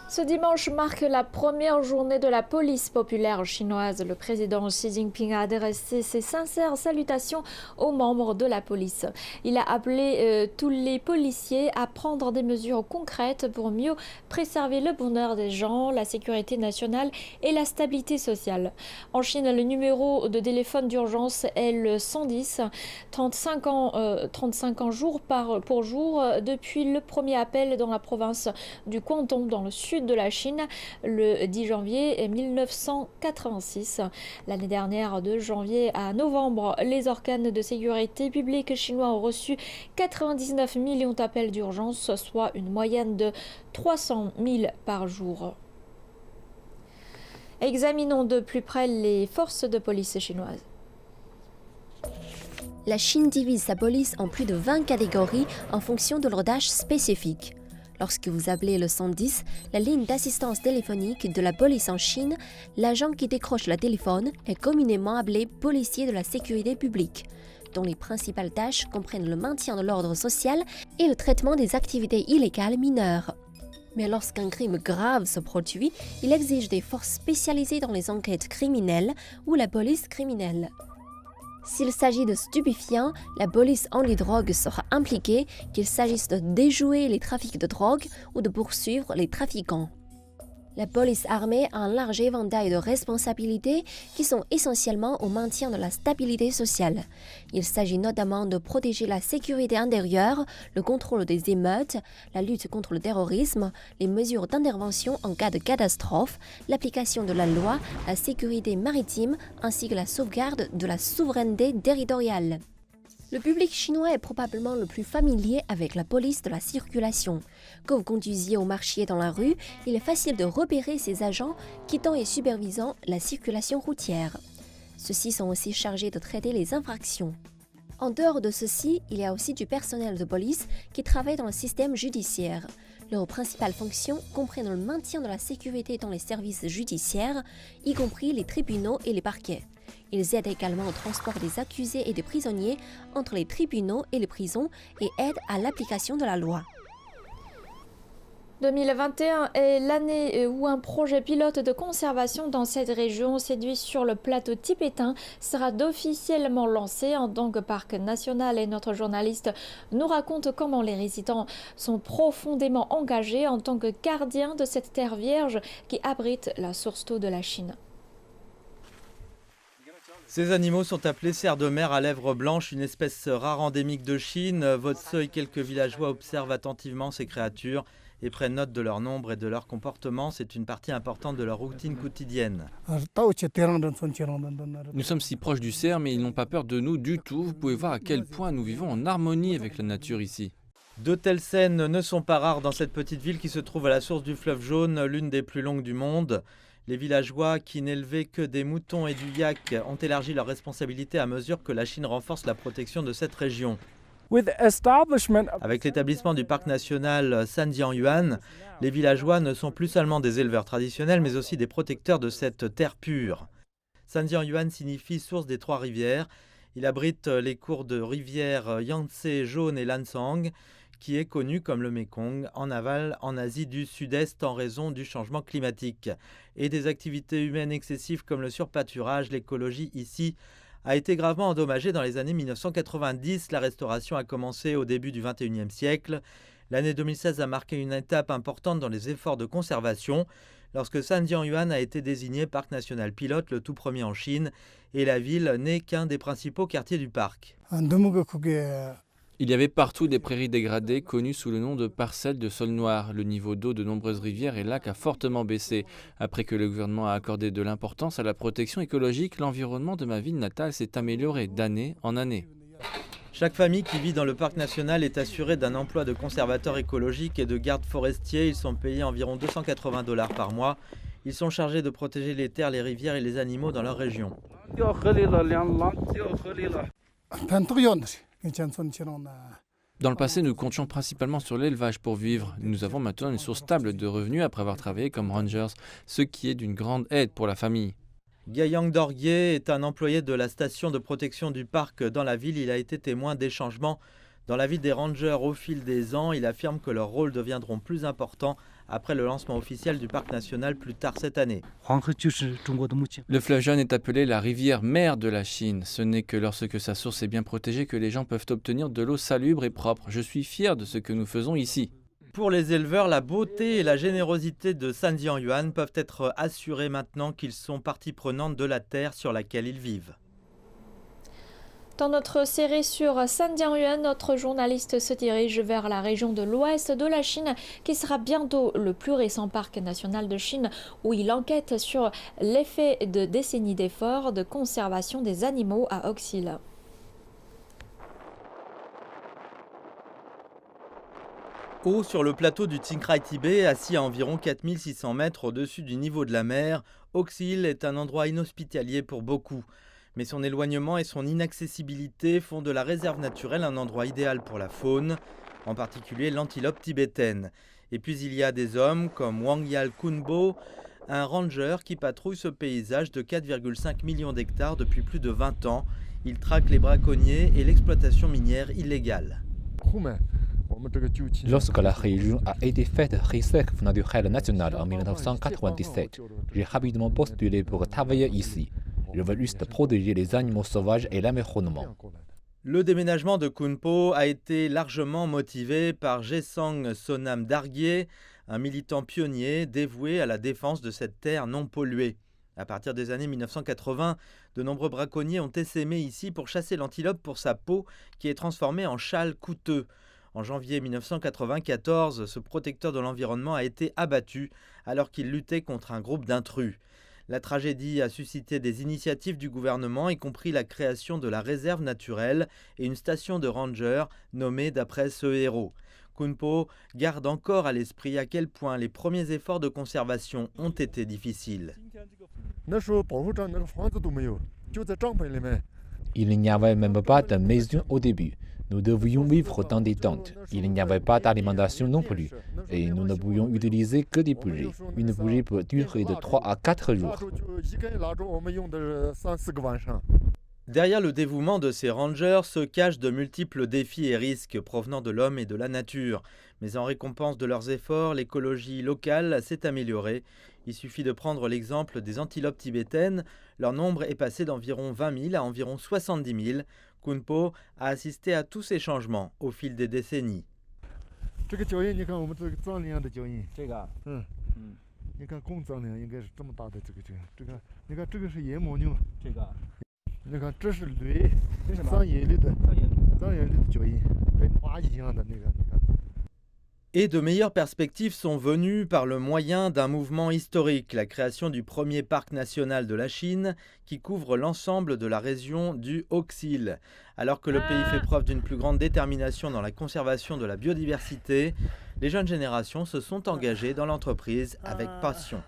Ce dimanche marque la première journée de la police populaire chinoise. Le président Xi Jinping a adressé ses sincères salutations aux membres de la police. Il a appelé tous les policiers à prendre des mesures concrètes pour mieux préserver le bonheur des gens, la sécurité nationale et la stabilité sociale. En Chine, le numéro de téléphone d'urgence est le 110, 35 ans jour pour jour depuis le premier appel dans la province du Guangdong dans le sud de la Chine le 10 janvier 1986. L'année dernière, de janvier à novembre, les organes de sécurité publique chinois ont reçu 99 millions d'appels d'urgence, soit une moyenne de 300 000 par jour. Examinons de plus près les forces de police chinoises. La Chine divise sa police en plus de 20 catégories en fonction de leur tâche spécifique. Lorsque vous appelez le 110, la ligne d'assistance téléphonique de la police en Chine, l'agent qui décroche le téléphone est communément appelé policier de la sécurité publique, dont les principales tâches comprennent le maintien de l'ordre social et le traitement des activités illégales mineures. Mais lorsqu'un crime grave se produit, il exige des forces spécialisées dans les enquêtes criminelles ou la police criminelle. S'il s'agit de stupéfiants, la police anti-drogue sera impliquée, qu'il s'agisse de déjouer les trafics de drogue ou de poursuivre les trafiquants. La police armée a un large éventail de responsabilités qui sont essentiellement au maintien de la stabilité sociale. Il s'agit notamment de protéger la sécurité intérieure, le contrôle des émeutes, la lutte contre le terrorisme, les mesures d'intervention en cas de catastrophe, l'application de la loi, la sécurité maritime ainsi que la sauvegarde de la souveraineté territoriale. Le public chinois est probablement le plus familier avec la police de la circulation. Quand vous conduisiez au marché dans la rue, il est facile de repérer ces agents quittant et supervisant la circulation routière. Ceux-ci sont aussi chargés de traiter les infractions. En dehors de ceci, il y a aussi du personnel de police qui travaille dans le système judiciaire. Leurs principales fonctions comprennent le maintien de la sécurité dans les services judiciaires, y compris les tribunaux et les parquets. Ils aident également au transport des accusés et des prisonniers entre les tribunaux et les prisons et aident à l'application de la loi. 2021 est l'année où un projet pilote de conservation dans cette région séduit sur le plateau tibétain sera officiellement lancé en tant que parc national et notre journaliste nous raconte comment les résidents sont profondément engagés en tant que gardiens de cette terre vierge qui abrite la source d'eau de la Chine. Ces animaux sont appelés cerfs de mer à lèvres blanches, une espèce rare endémique de Chine. Votre et quelques villageois observent attentivement ces créatures et prennent note de leur nombre et de leur comportement. C'est une partie importante de leur routine quotidienne. Nous sommes si proches du cerf, mais ils n'ont pas peur de nous du tout. Vous pouvez voir à quel point nous vivons en harmonie avec la nature ici. De telles scènes ne sont pas rares dans cette petite ville qui se trouve à la source du fleuve Jaune, l'une des plus longues du monde. Les villageois qui n'élevaient que des moutons et du yak ont élargi leurs responsabilités à mesure que la Chine renforce la protection de cette région. Avec l'établissement du parc national Sanjiangyuan, les villageois ne sont plus seulement des éleveurs traditionnels, mais aussi des protecteurs de cette terre pure. Sanjiangyuan signifie source des trois rivières. Il abrite les cours de rivières Yangtze jaune et Lansang, qui est connu comme le Mékong, en aval en Asie du Sud-Est en raison du changement climatique. Et des activités humaines excessives comme le surpâturage, l'écologie ici a été gravement endommagée dans les années 1990. La restauration a commencé au début du XXIe siècle. L'année 2016 a marqué une étape importante dans les efforts de conservation, lorsque Sanjiangyuan a été désigné parc national pilote, le tout premier en Chine, et la ville n'est qu'un des principaux quartiers du parc. Il y avait partout des prairies dégradées connues sous le nom de parcelles de sol noir. Le niveau d'eau de nombreuses rivières et lacs a fortement baissé. Après que le gouvernement a accordé de l'importance à la protection écologique, l'environnement de ma ville natale s'est amélioré d'année en année. Chaque famille qui vit dans le parc national est assurée d'un emploi de conservateur écologique et de garde forestier. Ils sont payés environ $280 par mois. Ils sont chargés de protéger les terres, les rivières et les animaux dans leur région. Dans le passé, nous comptions principalement sur l'élevage pour vivre. Nous avons maintenant une source stable de revenus après avoir travaillé comme rangers, ce qui est d'une grande aide pour la famille. Gayang Dorgye est un employé de la station de protection du parc dans la ville. Il a été témoin des changements dans la vie des rangers au fil des ans. Il affirme que leurs rôles deviendront plus importants après le lancement officiel du parc national plus tard cette année. Le fleuve jaune est appelé la rivière mère de la Chine. Ce n'est que lorsque sa source est bien protégée que les gens peuvent obtenir de l'eau salubre et propre. Je suis fier de ce que nous faisons ici. Pour les éleveurs, la beauté et la générosité de Sanjiangyuan peuvent être assurées maintenant qu'ils sont partie prenante de la terre sur laquelle ils vivent. Dans notre série sur Sanjiangyuan, notre journaliste se dirige vers la région de l'ouest de la Chine, qui sera bientôt le plus récent parc national de Chine, où il enquête sur l'effet de décennies d'efforts de conservation des animaux à Oxil. Haut sur le plateau du Tsingrai Tibet, assis à environ 4600 mètres au-dessus du niveau de la mer, Oxil est un endroit inhospitalier pour beaucoup. Mais son éloignement et son inaccessibilité font de la réserve naturelle un endroit idéal pour la faune, en particulier l'antilope tibétaine. Et puis il y a des hommes comme Wangyal Kunbo, un ranger qui patrouille ce paysage de 4,5 millions d'hectares depuis plus de 20 ans. Il traque les braconniers et l'exploitation minière illégale. Lorsque la région a été faite réserve naturelle nationale en 1997, j'ai rapidement postulé pour travailler ici. Je veux juste protéger les animaux sauvages et l'environnement. Le déménagement de Kunpo a été largement motivé par Gesang Sonam Dargye, un militant pionnier dévoué à la défense de cette terre non polluée. À partir des années 1980, de nombreux braconniers ont essaimé ici pour chasser l'antilope pour sa peau qui est transformée en châle coûteux. En janvier 1994, ce protecteur de l'environnement a été abattu alors qu'il luttait contre un groupe d'intrus. La tragédie a suscité des initiatives du gouvernement, y compris la création de la réserve naturelle et une station de rangers nommée d'après ce héros. Kunpo garde encore à l'esprit à quel point les premiers efforts de conservation ont été difficiles. Il n'y avait même pas de maison au début. Nous devions vivre dans des tentes. Il n'y avait pas d'alimentation non plus. Et nous ne pouvions utiliser que des bougies. Une bougie peut durer de 3 à 4 jours. Derrière le dévouement de ces rangers se cachent de multiples défis et risques provenant de l'homme et de la nature. Mais en récompense de leurs efforts, l'écologie locale s'est améliorée. Il suffit de prendre l'exemple des antilopes tibétaines. Leur nombre est passé d'environ 20 000 à environ 70 000. Kunpo a assisté à tous ces changements au fil des décennies. Et de meilleures perspectives sont venues par le moyen d'un mouvement historique, la création du premier parc national de la Chine qui couvre l'ensemble de la région du Hoxil. Alors que le pays fait preuve d'une plus grande détermination dans la conservation de la biodiversité, les jeunes générations se sont engagées dans l'entreprise avec passion.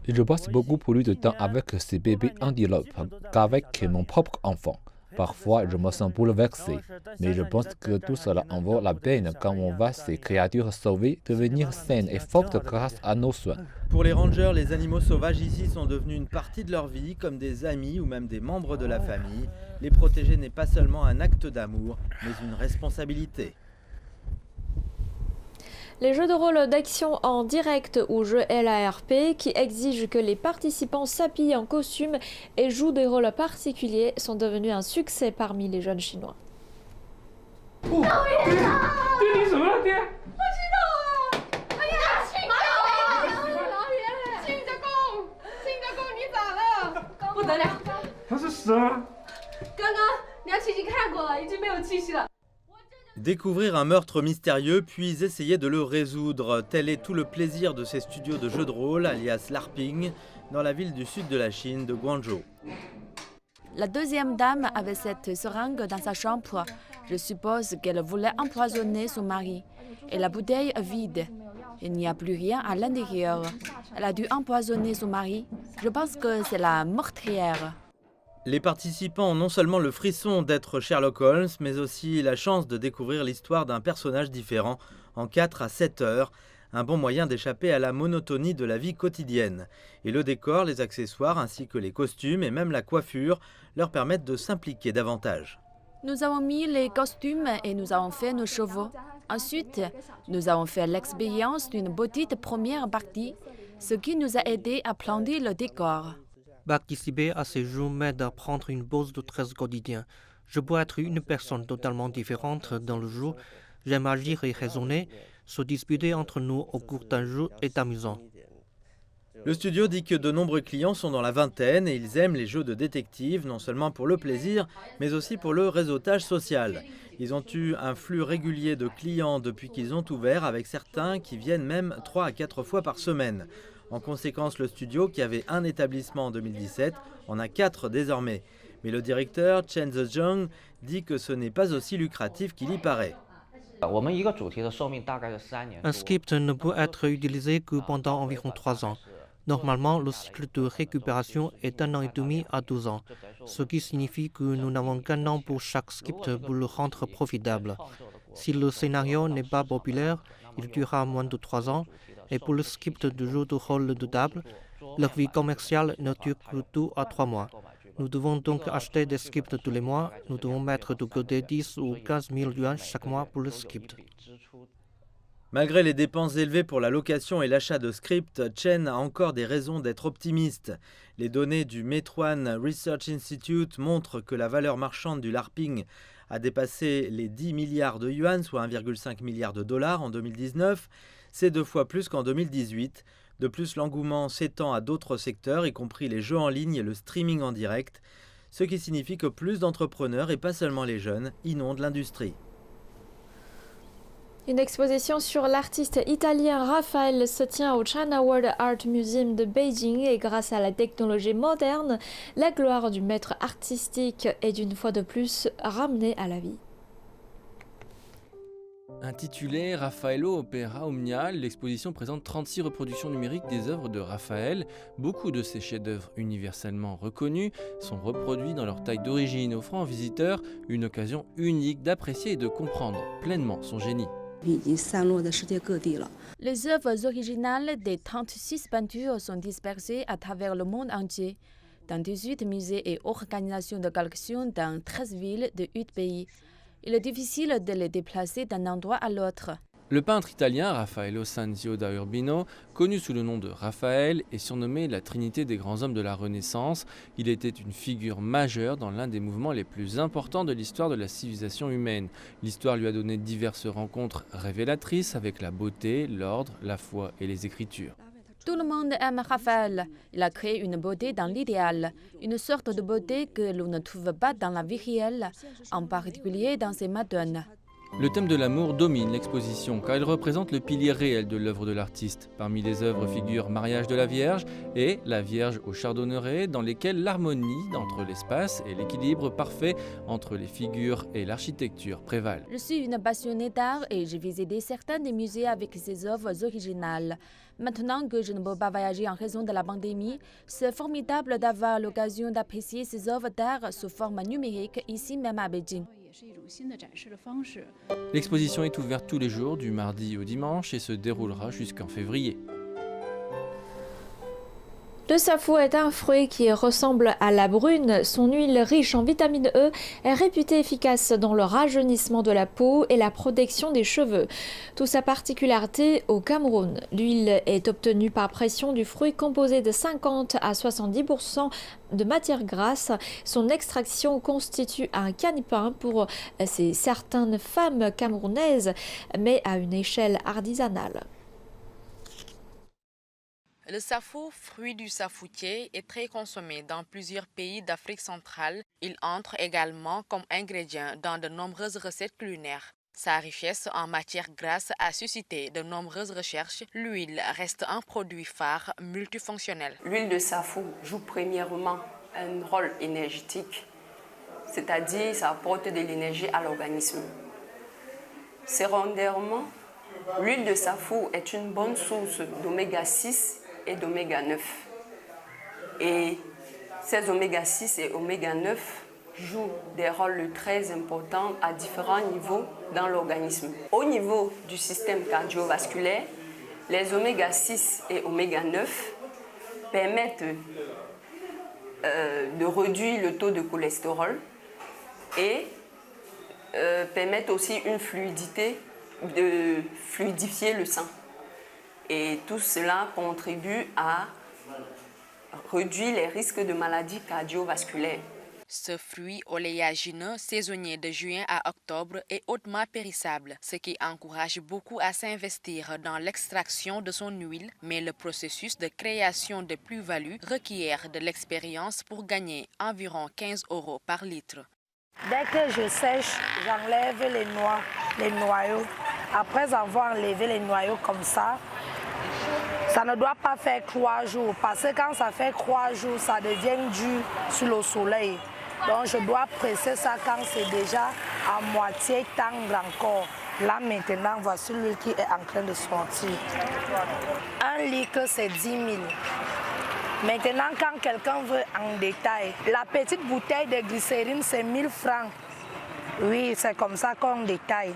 Je passe beaucoup plus de temps avec ces bébés antilopes qu'avec mon propre enfant. Parfois, je me sens bouleversé, mais je pense que tout cela en vaut la peine quand on voit ces créatures sauvées devenir saines et fortes grâce à nos soins. Pour les rangers, les animaux sauvages ici sont devenus une partie de leur vie, comme des amis ou même des membres de la famille. Les protéger n'est pas seulement un acte d'amour, mais une responsabilité. Les jeux de rôle d'action en direct ou jeux LARP qui exigent que les participants s'habillent en costume et jouent des rôles particuliers sont devenus un succès parmi les jeunes Chinois. Découvrir un meurtre mystérieux puis essayer de le résoudre, tel est tout le plaisir de ces studios de jeux de rôle, alias LARPing, dans la ville du sud de la Chine, de Guangzhou. La deuxième dame avait cette seringue dans sa chambre. Je suppose qu'elle voulait empoisonner son mari. Et la bouteille est vide. Il n'y a plus rien à l'intérieur. Elle a dû empoisonner son mari. Je pense que c'est la meurtrière. Les participants ont non seulement le frisson d'être Sherlock Holmes, mais aussi la chance de découvrir l'histoire d'un personnage différent en 4 à 7 heures, un bon moyen d'échapper à la monotonie de la vie quotidienne. Et le décor, les accessoires ainsi que les costumes et même la coiffure leur permettent de s'impliquer davantage. Nous avons mis les costumes et nous avons fait nos chevaux. Ensuite, nous avons fait l'expérience d'une petite première partie, ce qui nous a aidé à planter le décor. Participer à ces jeux m'aide à prendre une pause de stress quotidien. Je peux être une personne totalement différente dans le jeu. J'aime agir et raisonner. Se disputer entre nous au cours d'un jeu est amusant. Le studio dit que de nombreux clients sont dans la vingtaine et ils aiment les jeux de détective, non seulement pour le plaisir, mais aussi pour le réseautage social. Ils ont eu un flux régulier de clients depuis qu'ils ont ouvert, avec certains qui viennent même 3 à 4 fois par semaine. En conséquence, le studio, qui avait un établissement en 2017, en a 4 désormais. Mais le directeur, Chen Zhejiang, dit que ce n'est pas aussi lucratif qu'il y paraît. Un script ne peut être utilisé que pendant environ 3 ans. Normalement, le cycle de récupération est 1 an et demi à 12 ans, ce qui signifie que nous n'avons qu'un an pour chaque script pour le rendre profitable. Si le scénario n'est pas populaire, il durera moins de 3 ans. Et pour le script de jeu de rôle de table, leur vie commerciale ne dure que 2 à 3 mois. Nous devons donc acheter des scripts tous les mois. Nous devons mettre de côté 10 ou 15 000 yuan chaque mois pour le script. Malgré les dépenses élevées pour la location et l'achat de scripts, Chen a encore des raisons d'être optimiste. Les données du Meituan Research Institute montrent que la valeur marchande du LARPing a dépassé les 10 milliards de yuan, soit 1,5 milliard de dollars en 2019. C'est 2 fois plus qu'en 2018. De plus, l'engouement s'étend à d'autres secteurs, y compris les jeux en ligne et le streaming en direct, ce qui signifie que plus d'entrepreneurs, et pas seulement les jeunes, inondent l'industrie. Une exposition sur l'artiste italien Raphaël se tient au China World Art Museum de Beijing et grâce à la technologie moderne, la gloire du maître artistique est une fois de plus ramenée à la vie. Intitulée Raffaello Opera Omnia, l'exposition présente 36 reproductions numériques des œuvres de Raphaël. Beaucoup de ces chefs-d'œuvre universellement reconnus sont reproduits dans leur taille d'origine, offrant aux visiteurs une occasion unique d'apprécier et de comprendre pleinement son génie. Les œuvres originales des 36 peintures sont dispersées à travers le monde entier, dans 18 musées et organisations de collection dans 13 villes de 8 pays. Il est difficile de les déplacer d'un endroit à l'autre. Le peintre italien Raffaello Sanzio da Urbino, connu sous le nom de Raphaël, est surnommé la Trinité des grands hommes de la Renaissance. Il était une figure majeure dans l'un des mouvements les plus importants de l'histoire de la civilisation humaine. L'histoire lui a donné diverses rencontres révélatrices avec la beauté, l'ordre, la foi et les Écritures. Tout le monde aime Raphaël. Il a créé une beauté dans l'idéal, une sorte de beauté que l'on ne trouve pas dans la vie réelle, en particulier dans ses madones. Le thème de l'amour domine l'exposition car il représente le pilier réel de l'œuvre de l'artiste. Parmi les œuvres figurent Mariage de la Vierge et La Vierge au chardonneret, dans lesquelles l'harmonie entre l'espace et l'équilibre parfait entre les figures et l'architecture prévalent. Je suis une passionnée d'art et j'ai visité certains des musées avec ces œuvres originales. Maintenant que je ne peux pas voyager en raison de la pandémie, c'est formidable d'avoir l'occasion d'apprécier ces œuvres d'art sous forme numérique ici même à Beijing. L'exposition est ouverte tous les jours du mardi au dimanche et se déroulera jusqu'en février. Le safou est un fruit qui ressemble à la brune. Son huile riche en vitamine E est réputée efficace dans le rajeunissement de la peau et la protection des cheveux. Toute sa particularité au Cameroun. L'huile est obtenue par pression du fruit composé de 50 à 70% de matière grasse. Son extraction constitue un gagne-pain pour certaines femmes camerounaises, mais à une échelle artisanale. Le safou, fruit du safoutier, est très consommé dans plusieurs pays d'Afrique centrale. Il entre également comme ingrédient dans de nombreuses recettes culinaires. Sa richesse en matière grasse a suscité de nombreuses recherches. L'huile reste un produit phare multifonctionnel. L'huile de safou joue premièrement un rôle énergétique, c'est-à-dire ça apporte de l'énergie à l'organisme. Secondairement, l'huile de safou est une bonne source d'oméga 6 et d'oméga 9. Et ces oméga 6 et oméga 9 jouent des rôles très importants à différents niveaux dans l'organisme. Au niveau du système cardiovasculaire, les oméga 6 et oméga 9 permettent de réduire le taux de cholestérol et permettent aussi une fluidité, de fluidifier le sang. Et tout cela contribue à réduire les risques de maladies cardiovasculaires. Ce fruit oléagineux saisonnier de juin à octobre est hautement périssable, ce qui encourage beaucoup à s'investir dans l'extraction de son huile, mais le processus de création de plus-value requiert de l'expérience pour gagner environ 15 € par litre. Dès que je sèche, j'enlève les noyaux. Après avoir enlevé les noyaux comme ça ne doit pas faire 3 jours parce que quand ça fait 3 jours, ça devient dur sur le soleil. Donc je dois presser ça quand c'est déjà à moitié tendre encore. Là maintenant, voici l'huile qui est en train de sortir. 1 litre, c'est 10 000. Maintenant, quand quelqu'un veut en détail, la petite bouteille de glycérine, c'est 1 000 francs. Oui, c'est comme ça qu'on détaille.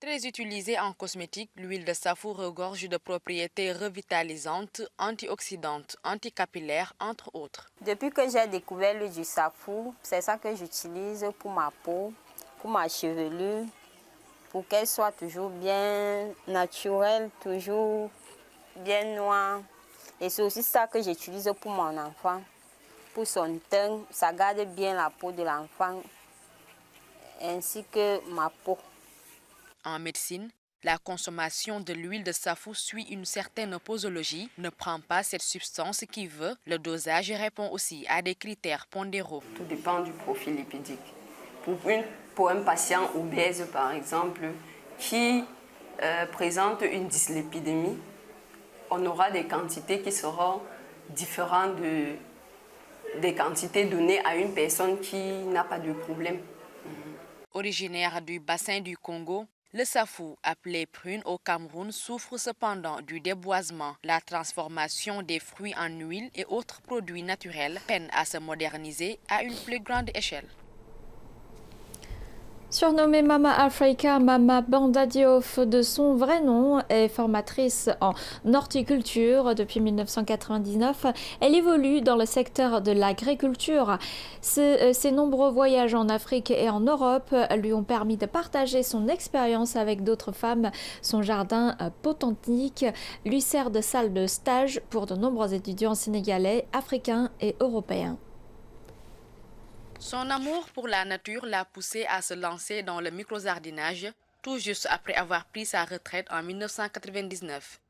Très utilisée en cosmétique, l'huile de safou regorge de propriétés revitalisantes, antioxydantes, anticapillaires, entre autres. Depuis que j'ai découvert l'huile du safou, c'est ça que j'utilise pour ma peau, pour ma chevelure, pour qu'elle soit toujours bien naturelle, toujours bien noire. Et c'est aussi ça que j'utilise pour mon enfant, pour son teint. Ça garde bien la peau de l'enfant, ainsi que ma peau. En médecine, la consommation de l'huile de safou suit une certaine posologie, ne prend pas cette substance qui veut. Le dosage répond aussi à des critères pondéraux. Tout dépend du profil lipidique. Pour un patient obèse, par exemple, qui présente une dyslipidémie, on aura des quantités qui seront différentes des quantités données à une personne qui n'a pas de problème. Originaire du bassin du Congo, le safou, appelé prune au Cameroun, souffre cependant du déboisement. La transformation des fruits en huile et autres produits naturels peine à se moderniser à une plus grande échelle. Surnommée Mama Africa, Mama Banda Diop de son vrai nom est formatrice en horticulture depuis 1999. Elle évolue dans le secteur de l'agriculture. Ses nombreux voyages en Afrique et en Europe lui ont permis de partager son expérience avec d'autres femmes. Son jardin botanique lui sert de salle de stage pour de nombreux étudiants sénégalais, africains et européens. Son amour pour la nature l'a poussé à se lancer dans le microjardinage tout juste après avoir pris sa retraite en 1999.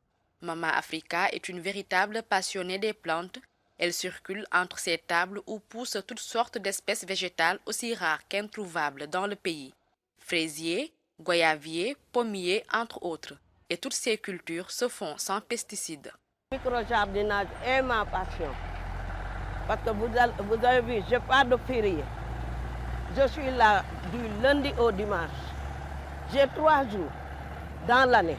Mama Africa est une véritable passionnée des plantes. Elle circule entre ses tables où poussent toutes sortes d'espèces végétales aussi rares qu'introuvables dans le pays. Fraisiers, goyaviers, pommiers, entre autres. Et toutes ces cultures se font sans pesticides. Le microjardinage est ma passion. Parce que vous avez vu, je pars de férié. Je suis là du lundi au dimanche. J'ai 3 jours dans l'année.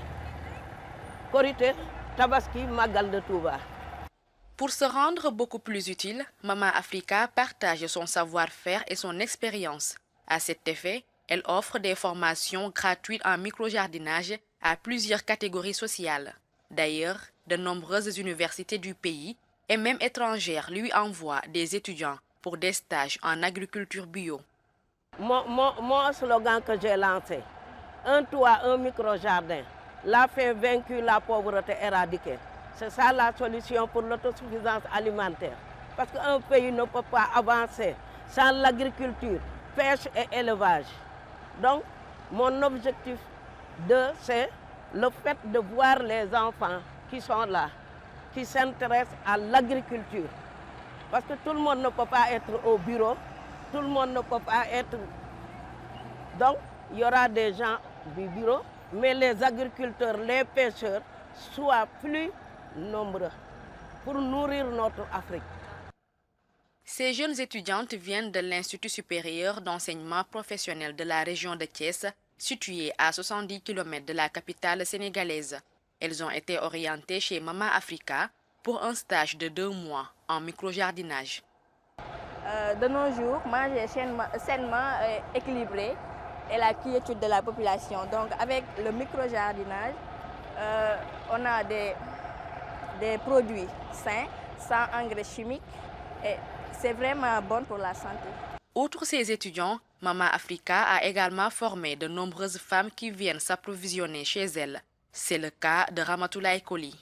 Korité, Tabaski, Magal de Touba. Pour se rendre beaucoup plus utile, Mama Africa partage son savoir-faire et son expérience. À cet effet, elle offre des formations gratuites en microjardinage à plusieurs catégories sociales. D'ailleurs, de nombreuses universités du pays et même étrangères lui envoient des étudiants pour des stages en agriculture bio. Mon slogan que j'ai lancé, un toit, un micro-jardin, la faim vaincue, la pauvreté éradiquée. C'est ça la solution pour l'autosuffisance alimentaire. Parce qu'un pays ne peut pas avancer sans l'agriculture, pêche et élevage. Donc, mon objectif, c'est le fait de voir les enfants qui sont là, qui s'intéressent à l'agriculture. Parce que tout le monde ne peut pas être au bureau, tout le monde ne peut pas être... Donc, il y aura des gens du bureau, mais les agriculteurs, les pêcheurs soient plus nombreux pour nourrir notre Afrique. Ces jeunes étudiantes viennent de l'Institut supérieur d'enseignement professionnel de la région de Thiès, situé à 70 km de la capitale sénégalaise. Elles ont été orientées chez Mama Africa pour un stage de 2 mois en microjardinage. De nos jours, manger sainement et équilibré est la quiétude de la population. Donc avec le microjardinage, on a des produits sains, sans engrais chimiques, et c'est vraiment bon pour la santé. Outre ces étudiants, Mama Africa a également formé de nombreuses femmes qui viennent s'approvisionner chez elle. C'est le cas de Ramatoulaye Koli.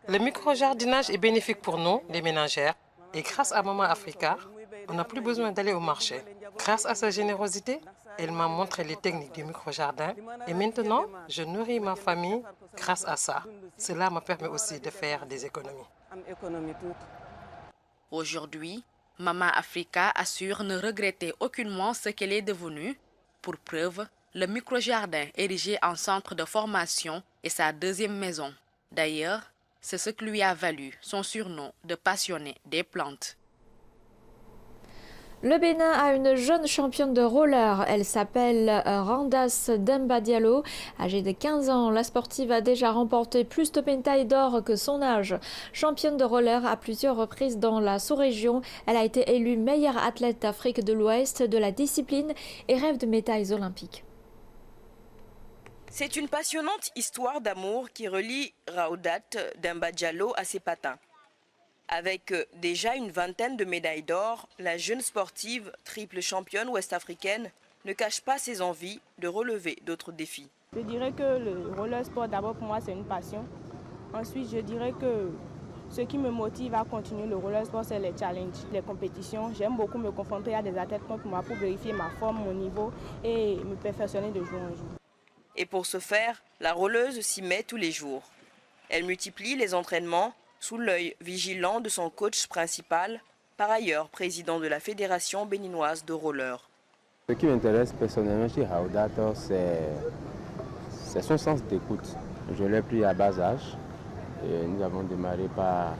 Le microjardinage est bénéfique pour nous, les ménagères, et grâce à Mama Africa, on n'a plus besoin d'aller au marché. Grâce à sa générosité, elle m'a montré les techniques du microjardin et maintenant, je nourris ma famille grâce à ça. Cela me permet aussi de faire des économies. Aujourd'hui, Mama Africa assure ne regretter aucunement ce qu'elle est devenue. Pour preuve, le microjardin érigé en centre de formation est sa deuxième maison. D'ailleurs, c'est ce qui lui a valu son surnom de passionnée des plantes. Le Bénin a une jeune championne de roller. Elle s'appelle Randas Demba Diallo. Âgée de 15 ans, la sportive a déjà remporté plus de médailles d'or que son âge. Championne de roller à plusieurs reprises dans la sous-région, elle a été élue meilleure athlète d'Afrique de l'Ouest de la discipline et rêve de médailles olympiques. C'est une passionnante histoire d'amour qui relie Raoudat Demba Diallo à ses patins. Avec déjà une vingtaine de médailles d'or, la jeune sportive, triple championne ouest-africaine, ne cache pas ses envies de relever d'autres défis. Je dirais que le roller sport, d'abord pour moi, c'est une passion. Ensuite, je dirais que ce qui me motive à continuer le roller sport, c'est les challenges, les compétitions. J'aime beaucoup me confronter à des athlètes contre moi pour vérifier ma forme, mon niveau et me perfectionner de jour en jour. Et pour ce faire, la rolleuse s'y met tous les jours. Elle multiplie les entraînements sous l'œil vigilant de son coach principal, par ailleurs président de la Fédération béninoise de roller. Ce qui m'intéresse personnellement chez Raoudat, c'est son sens d'écoute. Je l'ai pris à bas âge et nous avons démarré par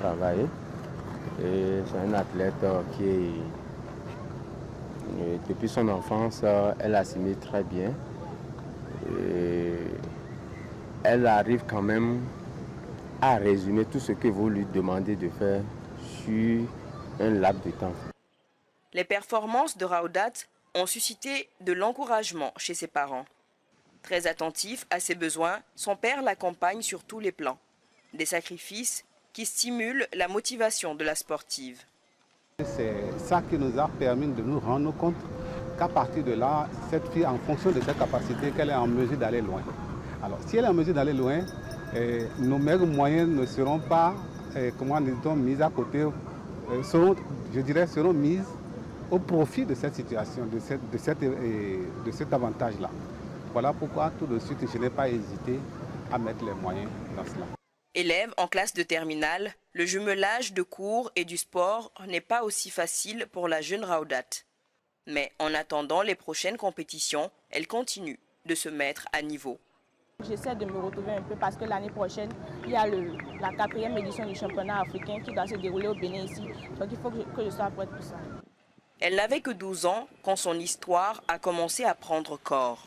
travailler. Et c'est un athlète qui, depuis son enfance, elle assimile très bien. Et elle arrive quand même à résumer tout ce que vous lui demandez de faire sur un laps de temps. Les performances de Raoudat ont suscité de l'encouragement chez ses parents. Très attentif à ses besoins, son père l'accompagne sur tous les plans. Des sacrifices qui stimulent la motivation de la sportive. C'est ça qui nous a permis de nous rendre compte qu'à partir de là, cette fille, en fonction de ses capacités, qu'elle est en mesure d'aller loin. Alors, si elle est en mesure d'aller loin, nos meilleurs moyens ne seront pas, mis à côté, seront mis au profit de cette situation, de cet avantage-là. Voilà pourquoi tout de suite, je n'ai pas hésité à mettre les moyens dans cela. Élève en classe de terminale, le jumelage de cours et du sport n'est pas aussi facile pour la jeune Raoudat. Mais en attendant les prochaines compétitions, elle continue de se mettre à niveau. J'essaie de me retrouver un peu parce que l'année prochaine, il y a la 4e édition du championnat africain qui doit se dérouler au Bénin ici. Donc il faut que je sois prête pour ça. Elle n'avait que 12 ans quand son histoire a commencé à prendre corps.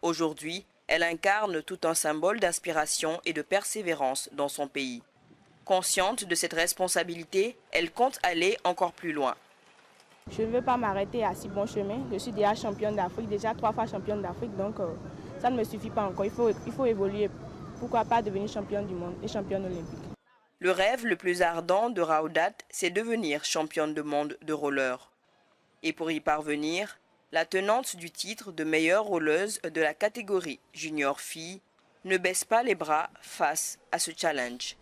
Aujourd'hui, elle incarne tout un symbole d'inspiration et de persévérance dans son pays. Consciente de cette responsabilité, elle compte aller encore plus loin. Je ne veux pas m'arrêter à si bon chemin. Je suis déjà championne d'Afrique, déjà 3 fois championne d'Afrique, donc ça ne me suffit pas encore. Il faut évoluer. Pourquoi pas devenir championne du monde et championne olympique. Le rêve le plus ardent de Raoudat, c'est devenir championne du monde de roller. Et pour y parvenir, la tenante du titre de meilleure rolleuse de la catégorie junior fille ne baisse pas les bras face à ce challenge.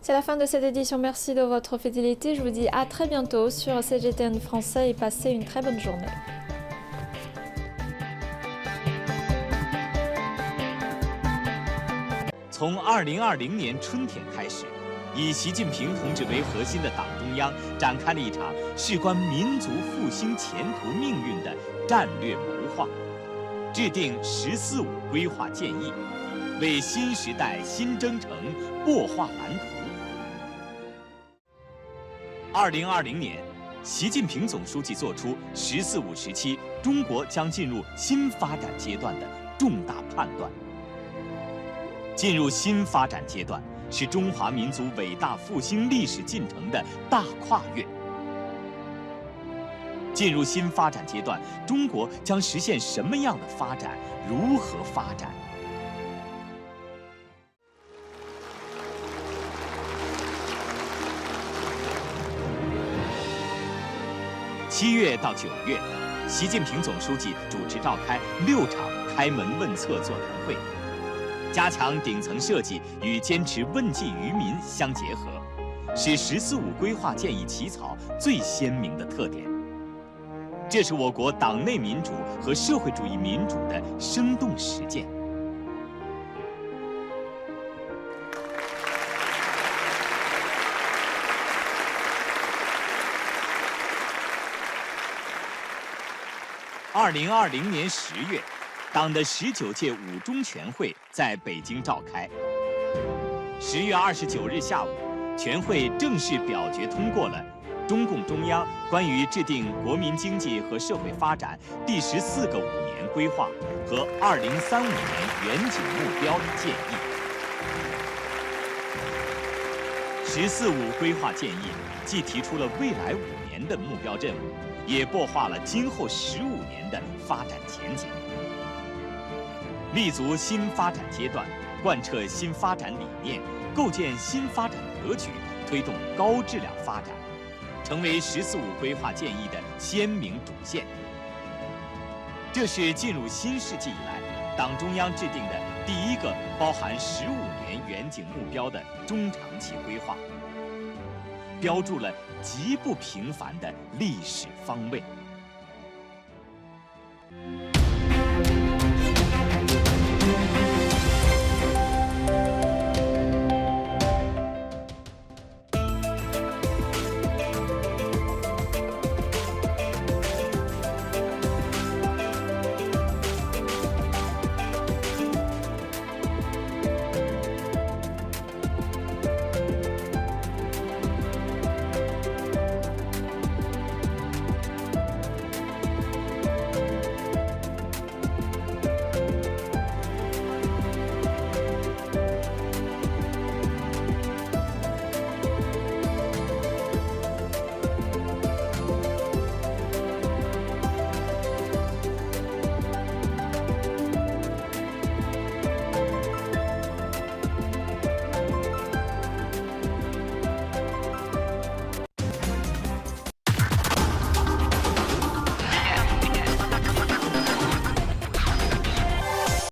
C'est la fin de cette édition. Merci de votre fidélité. Je vous dis à très bientôt sur CGTN Français et passez une très bonne journée. 从2020年春天开始，以习近平同志为核心的党中央展开了一场事关民族复兴前途命运的战略谋划，制定“十四五”规划建议，为新时代新征程擘画蓝图。2020年，习近平总书记作出“十四五”时期中国将进入新发展阶段的重大判断。进入新发展阶段是中华民族伟大复兴历史进程的大跨越。进入新发展阶段，中国将实现什么样的发展？如何发展？7月到9月，习近平总书记主持召开6场开门问策座谈会。加强顶层设计与坚持问计于民相结合，是“十四五”规划建议起草最鲜明的特点。这是我国党内民主和社会主义民主的生动实践。2020年10月。党的19届5中全会在北京召开。10月29日下午，全会正式表决通过了中共中央关于制定国民经济和社会发展第14个5年规划和2035年远景目标的建议。“14五”规划建议既提出了未来5年的目标任务，也擘画了今后15年的发展前景。立足新发展阶段，贯彻新发展理念，构建新发展格局，推动高质量发展，成为“十四五”规划建议的鲜明主线。这是进入新世纪以来，党中央制定的第一个包含15年远景目标的中长期规划，标注了极不平凡的历史方位。